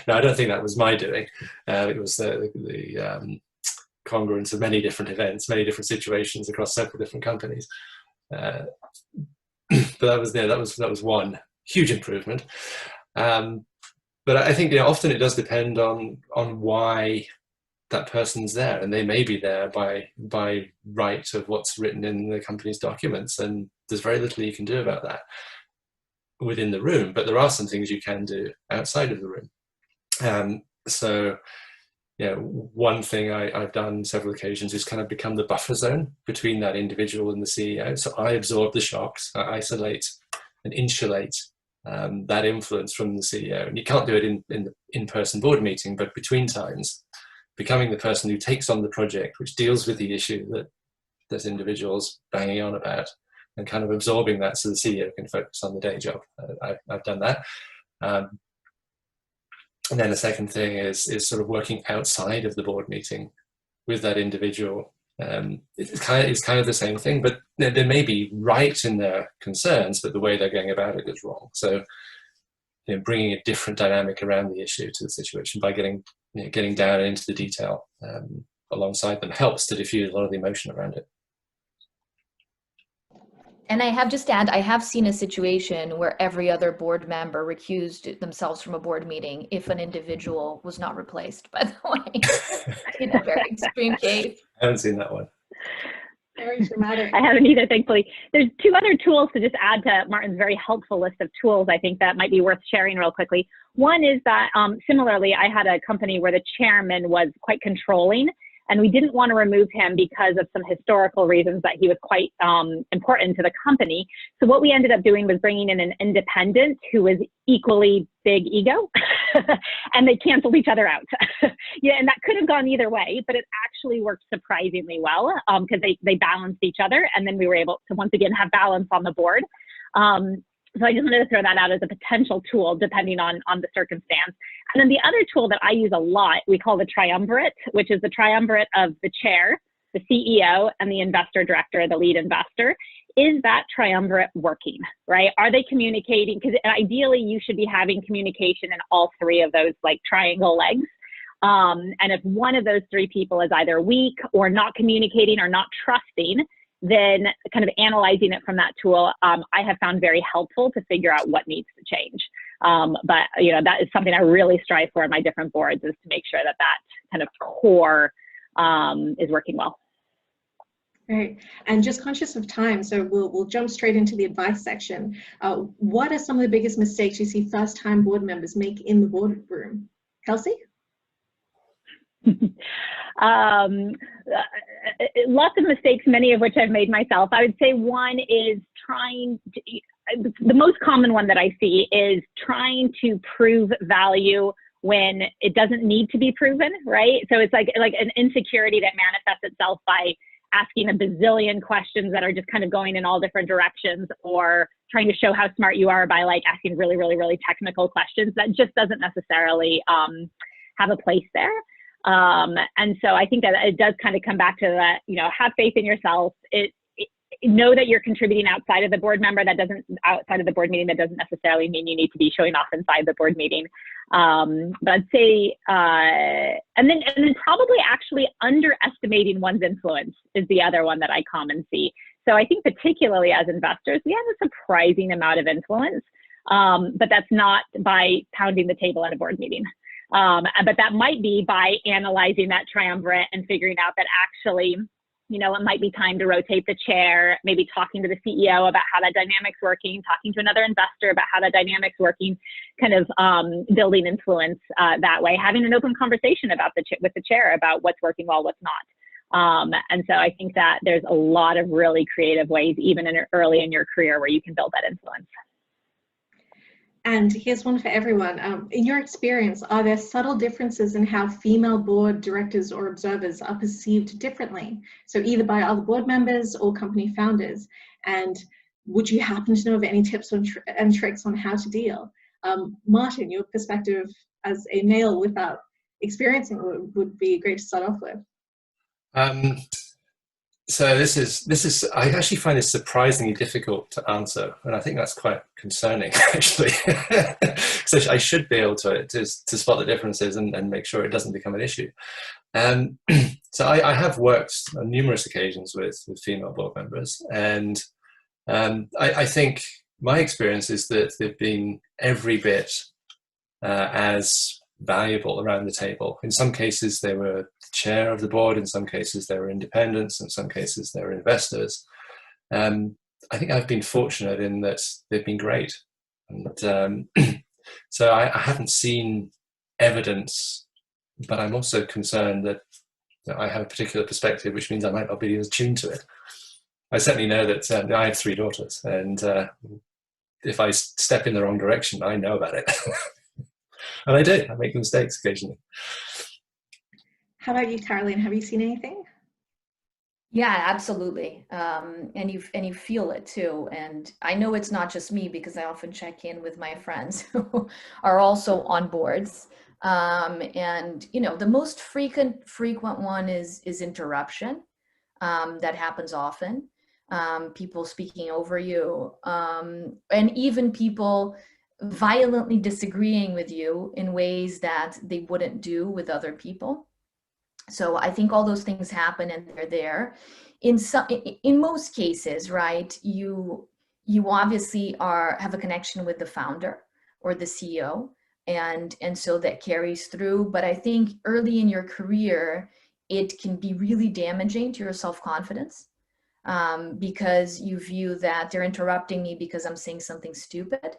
Now, I don't think that was my doing. It was the congruence of many different events, many different situations across several different companies. But that was one huge improvement. But I think, you know, often it does depend on why that person's there, and they may be there by right of what's written in the company's documents, and there's very little you can do about that within the room. But there are some things you can do outside of the room. So, you know, one thing I've done on several occasions is kind of become the buffer zone between that individual and the CEO. So I absorb the shocks, I isolate and insulate that influence from the CEO. And you can't do it in the in-person board meeting, but between times, becoming the person who takes on the project, which deals with the issue that this individual's banging on about, and kind of absorbing that so the CEO can focus on the day job. I've done that. And then the second thing is sort of working outside of the board meeting with that individual. It's kind of the same thing, but they may be right in their concerns, but the way they're going about it is wrong. So, you know, bringing a different dynamic around the issue to the situation by getting down into the detail alongside them helps to diffuse a lot of the emotion around it. And I have just to add, I have seen a situation where every other board member recused themselves from a board meeting if an individual was not replaced, by the way, in a very extreme case. I haven't seen that one. Very dramatic. I haven't either, thankfully. There's two other tools to just add to Martin's very helpful list of tools, I think, that might be worth sharing real quickly. One is that, similarly, I had a company where the chairman was quite controlling, and we didn't want to remove him because of some historical reasons that he was quite important to the company. So what we ended up doing was bringing in an independent who was equally big ego, and they canceled each other out. Yeah, and that could have gone either way, but it actually worked surprisingly well because they balanced each other, and then we were able to once again have balance on the board. So I just wanted to throw that out as a potential tool depending on the circumstance. And then the other tool that I use a lot, we call the triumvirate, which is the triumvirate of the chair, the CEO, and the investor director, the lead investor. Is that triumvirate working, right? Are they communicating? Because ideally you should be having communication in all three of those like triangle legs. And if one of those three people is either weak or not communicating or not trusting, then kind of analyzing it from that tool, I have found very helpful to figure out what needs to change. But you know, that is something I really strive for in my different boards, is to make sure that that kind of core is working well. Right, and just conscious of time, so we'll jump straight into the advice section. What are some of the biggest mistakes you see first-time board members make in the boardroom? Kelsey? Lots of mistakes, many of which I've made myself. I would say one is the most common one that I see is trying to prove value when it doesn't need to be proven, right? So it's like an insecurity that manifests itself by asking a bazillion questions that are just kind of going in all different directions, or trying to show how smart you are by like asking really, really, really technical questions that just doesn't necessarily have a place there. And so I think that it does kind of come back to that, you know, have faith in yourself. Know that you're contributing outside of the board member. Outside of the board meeting, that doesn't necessarily mean you need to be showing off inside the board meeting. But I'd say, and then probably actually underestimating one's influence is the other one that I commonly see. So I think particularly as investors, we have a surprising amount of influence, but that's not by pounding the table at a board meeting. But that might be by analyzing that triumvirate and figuring out that actually, you know, it might be time to rotate the chair, maybe talking to the CEO about how that dynamic's working, talking to another investor about how that dynamic's working, kind of building influence that way, having an open conversation about with the chair about what's working well, what's not. And so I think that there's a lot of really creative ways, even early in your career, where you can build that influence. And here's one for everyone. In your experience, are there subtle differences in how female board directors or observers are perceived differently? So either by other board members or company founders. And would you happen to know of any tips and tricks on how to deal? Martin, your perspective as a male without experiencing it would be great to start off with. So this is I actually find this surprisingly difficult to answer, and I think that's quite concerning actually. So I should be able to spot the differences and make sure it doesn't become an issue. So I have worked on numerous occasions with female board members, and I think my experience is that they've been every bit as valuable around the table. In some cases, they were the chair of the board. In some cases, they were independents. In some cases, they were investors. I think I've been fortunate in that they've been great. And so I haven't seen evidence, but I'm also concerned that I have a particular perspective, which means I might not be as tuned to it. I certainly know that I have 3 daughters, and if I step in the wrong direction, I know about it. And I do. I make mistakes occasionally. How about you, Caroline? Have you seen anything? Yeah, absolutely. And you feel it too. And I know it's not just me, because I often check in with my friends who are also on boards. And you know, the most frequent one is interruption. That happens often. People speaking over you, and even people violently disagreeing with you in ways that they wouldn't do with other people. So I think all those things happen, and they're there. In most cases, right, you obviously have a connection with the founder or the CEO, and so that carries through. But I think early in your career, it can be really damaging to your self-confidence, because you view that they're interrupting me because I'm saying something stupid,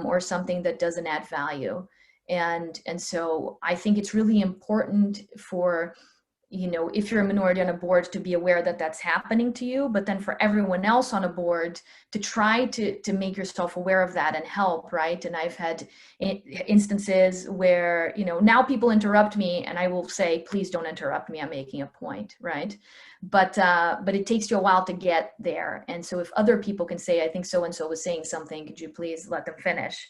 or something that doesn't add value. And so I think it's really important for, you know, if you're a minority on a board, to be aware that that's happening to you, but then for everyone else on a board to try to make yourself aware of that and help, right? And I've had instances where, you know, now people interrupt me and I will say, please don't interrupt me, I'm making a point, right? But it takes you a while to get there. And so if other people can say, I think so-and-so was saying something, could you please let them finish?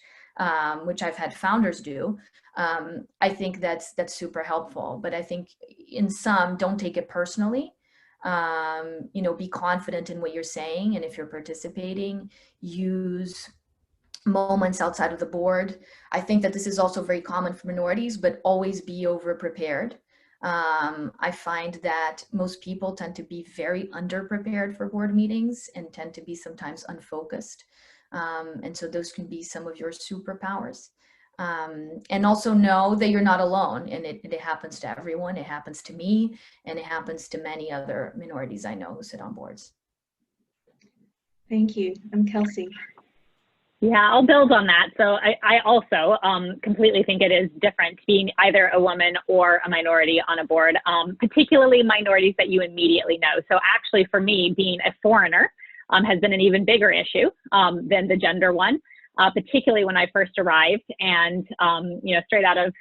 Which I've had founders do. I think that's super helpful. But I think in some, don't take it personally. You know, be confident in what you're saying, and if you're participating, use moments outside of the board. I think that this is also very common for minorities, but always be over prepared. I find that most people tend to be very underprepared for board meetings and tend to be sometimes unfocused. And so those can be some of your superpowers. And also know that you're not alone, and it happens to everyone. It happens to me, and it happens to many other minorities I know who sit on boards. Thank you. And Kelsey. Yeah, I'll build on that. So I also completely think it is different being either a woman or a minority on a board, particularly minorities that you immediately know. So actually for me, being a foreigner has been an even bigger issue than the gender one, particularly when I first arrived. And, you know, straight out of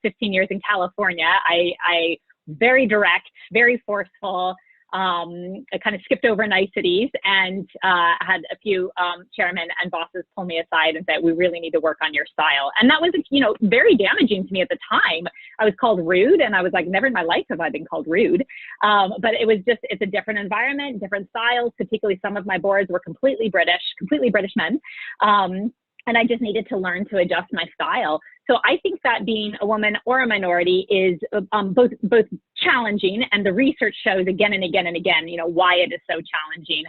15 years in California, I very direct, very forceful, I kind of skipped over niceties and had a few chairmen and bosses pull me aside and said, we really need to work on your style. And that was, you know, very damaging to me at the time. I was called rude, and I was like, never in my life have I been called rude. But it was just, it's a different environment, different styles, particularly some of my boards were completely British men. And I just needed to learn to adjust my style. So I think that being a woman or a minority is both challenging, and the research shows again and again and again, you know, why it is so challenging.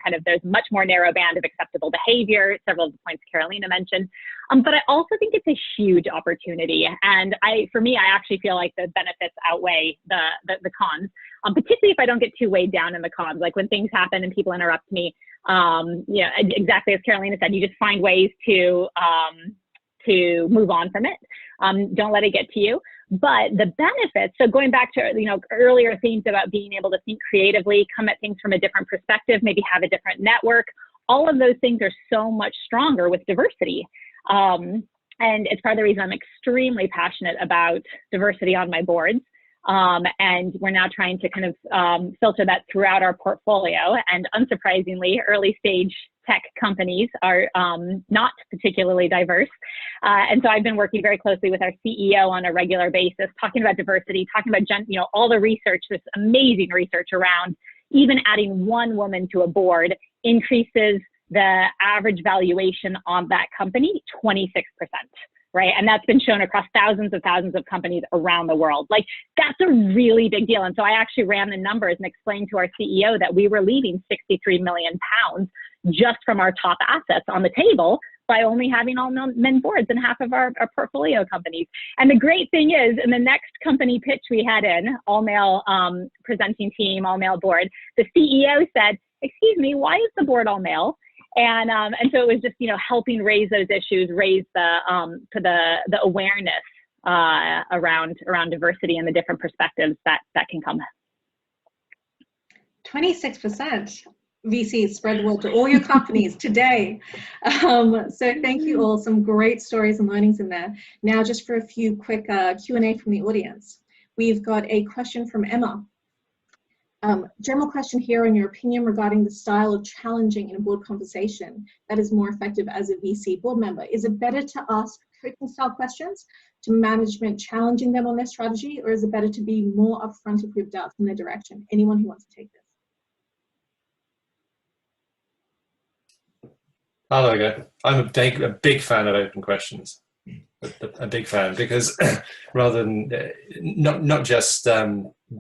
Kind of there's much more narrow band of acceptable behavior, several of the points Carolina mentioned. But I also think it's a huge opportunity. And for me, I actually feel like the benefits outweigh the cons, particularly if I don't get too weighed down in the cons. Like when things happen and people interrupt me, you know, exactly as Carolina said, you just find ways to move on from it. Don't let it get to you. But the benefits, so going back to, you know, earlier themes about being able to think creatively, come at things from a different perspective, maybe have a different network, all of those things are so much stronger with diversity. And it's part of the reason I'm extremely passionate about diversity on my boards. And we're now trying to kind of filter that throughout our portfolio. And unsurprisingly, early stage tech companies are not particularly diverse. And so I've been working very closely with our CEO on a regular basis, talking about diversity, talking about, you know, all the research, this amazing research around even adding one woman to a board increases the average valuation on that company 26%. Right. And that's been shown across thousands of companies around the world. Like, that's a really big deal. And so I actually ran the numbers and explained to our CEO that we were leaving 63 million pounds just from our top assets on the table by only having all men boards in half of our portfolio companies. And the great thing is, in the next company pitch we had in, all male presenting team, all male board, the CEO said, excuse me, why is the board all male? And so it was just, you know, helping raise those issues, raise the awareness around diversity and the different perspectives that can come. 26%. VCs spread the word to all your companies today. So thank you all. Some great stories and learnings in there. Now, just for a few quick Q&A from the audience. We've got a question from Emma. General question here on your opinion regarding the style of challenging in a board conversation that is more effective as a VC board member. Is it better to ask coaching style questions to management, challenging them on their strategy, or is it better to be more upfront if we have doubts in their direction? Anyone who wants to take this? Oh, there we go. I'm a big fan of open questions. A big fan, because rather than not just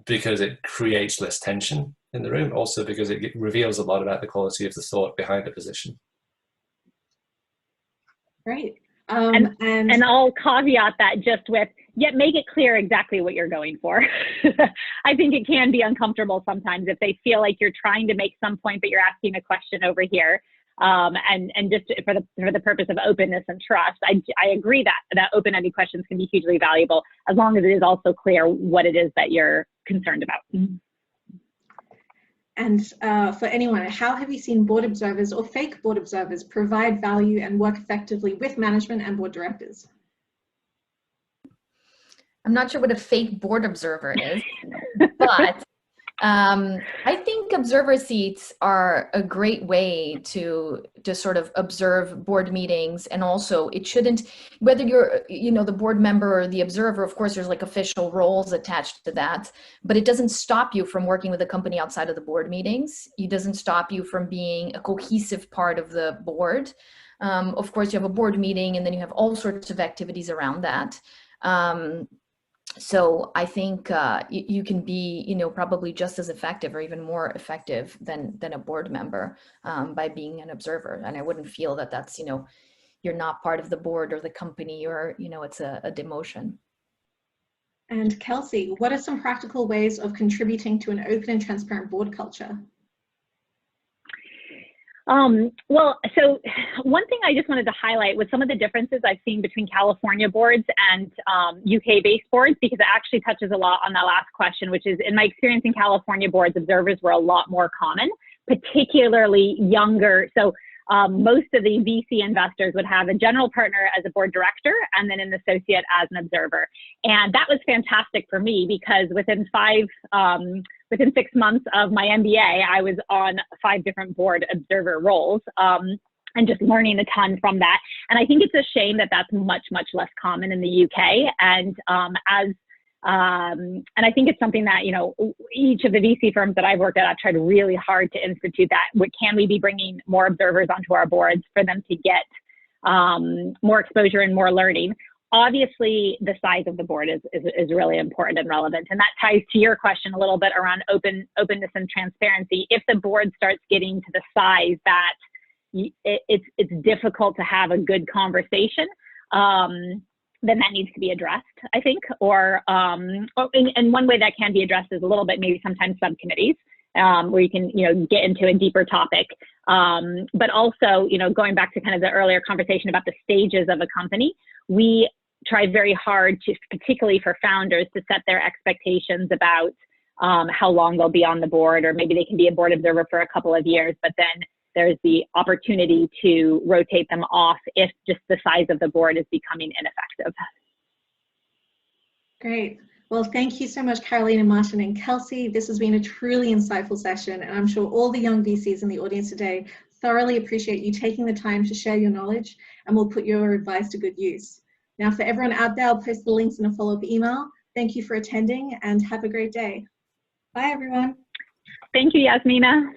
because it creates less tension in the room, also because it reveals a lot about the quality of the thought behind the position. Great. And I'll caveat that just with, yet make it clear exactly what you're going for. I think it can be uncomfortable sometimes if they feel like you're trying to make some point, but you're asking a question over here. And just for the purpose of openness and trust, I agree that open-ended questions can be hugely valuable, as long as it is also clear what it is that you're concerned about. And for anyone, how have you seen board observers or fake board observers provide value and work effectively with management and board directors? I'm not sure what a fake board observer is, but I think observer seats are a great way to sort of observe board meetings. And also, it shouldn't, whether you're, you know, the board member or the observer, of course, there's like official roles attached to that, but it doesn't stop you from working with a company outside of the board meetings. It doesn't stop you from being a cohesive part of the board. Of course, you have a board meeting, and then you have all sorts of activities around that. So I think you can be, you know, probably just as effective or even more effective than a board member by being an observer. And I wouldn't feel that that's, you know, you're not part of the board or the company, or, you know, it's a demotion. And Kelsey, what are some practical ways of contributing to an open and transparent board culture? Well, so one thing I just wanted to highlight was some of the differences I've seen between California boards and UK-based boards, because it actually touches a lot on that last question, which is, in my experience in California boards, observers were a lot more common, particularly younger. So most of the VC investors would have a general partner as a board director and then an associate as an observer. And that was fantastic for me, because within 6 months of my MBA, I was on 5 different board observer roles, and just learning a ton from that. And I think it's a shame that that's much, much less common in the UK. And and I think it's something that, you know, each of the VC firms that I've worked at, I've tried really hard to institute that. What can we be bringing more observers onto our boards for them to get more exposure and more learning? Obviously, the size of the board is really important and relevant. And that ties to your question a little bit around openness and transparency. If the board starts getting to the size that it's difficult to have a good conversation, then that needs to be addressed, I think. And one way that can be addressed is a little bit, maybe sometimes subcommittees, where you can, you know, get into a deeper topic. But also, you know, going back to kind of the earlier conversation about the stages of a company, we try very hard to, particularly for founders, to set their expectations about how long they'll be on the board, or maybe they can be a board observer for a couple of years, but then there's the opportunity to rotate them off if just the size of the board is becoming ineffective. Great. Well, thank you so much, Carolina, Martin, and Kelsey. This has been a truly insightful session, and I'm sure all the young VCs in the audience today thoroughly appreciate you taking the time to share your knowledge, and we'll put your advice to good use. Now, for everyone out there, I'll post the links in a follow-up email. Thank you for attending, and have a great day. Bye, everyone. Thank you, Yasmina.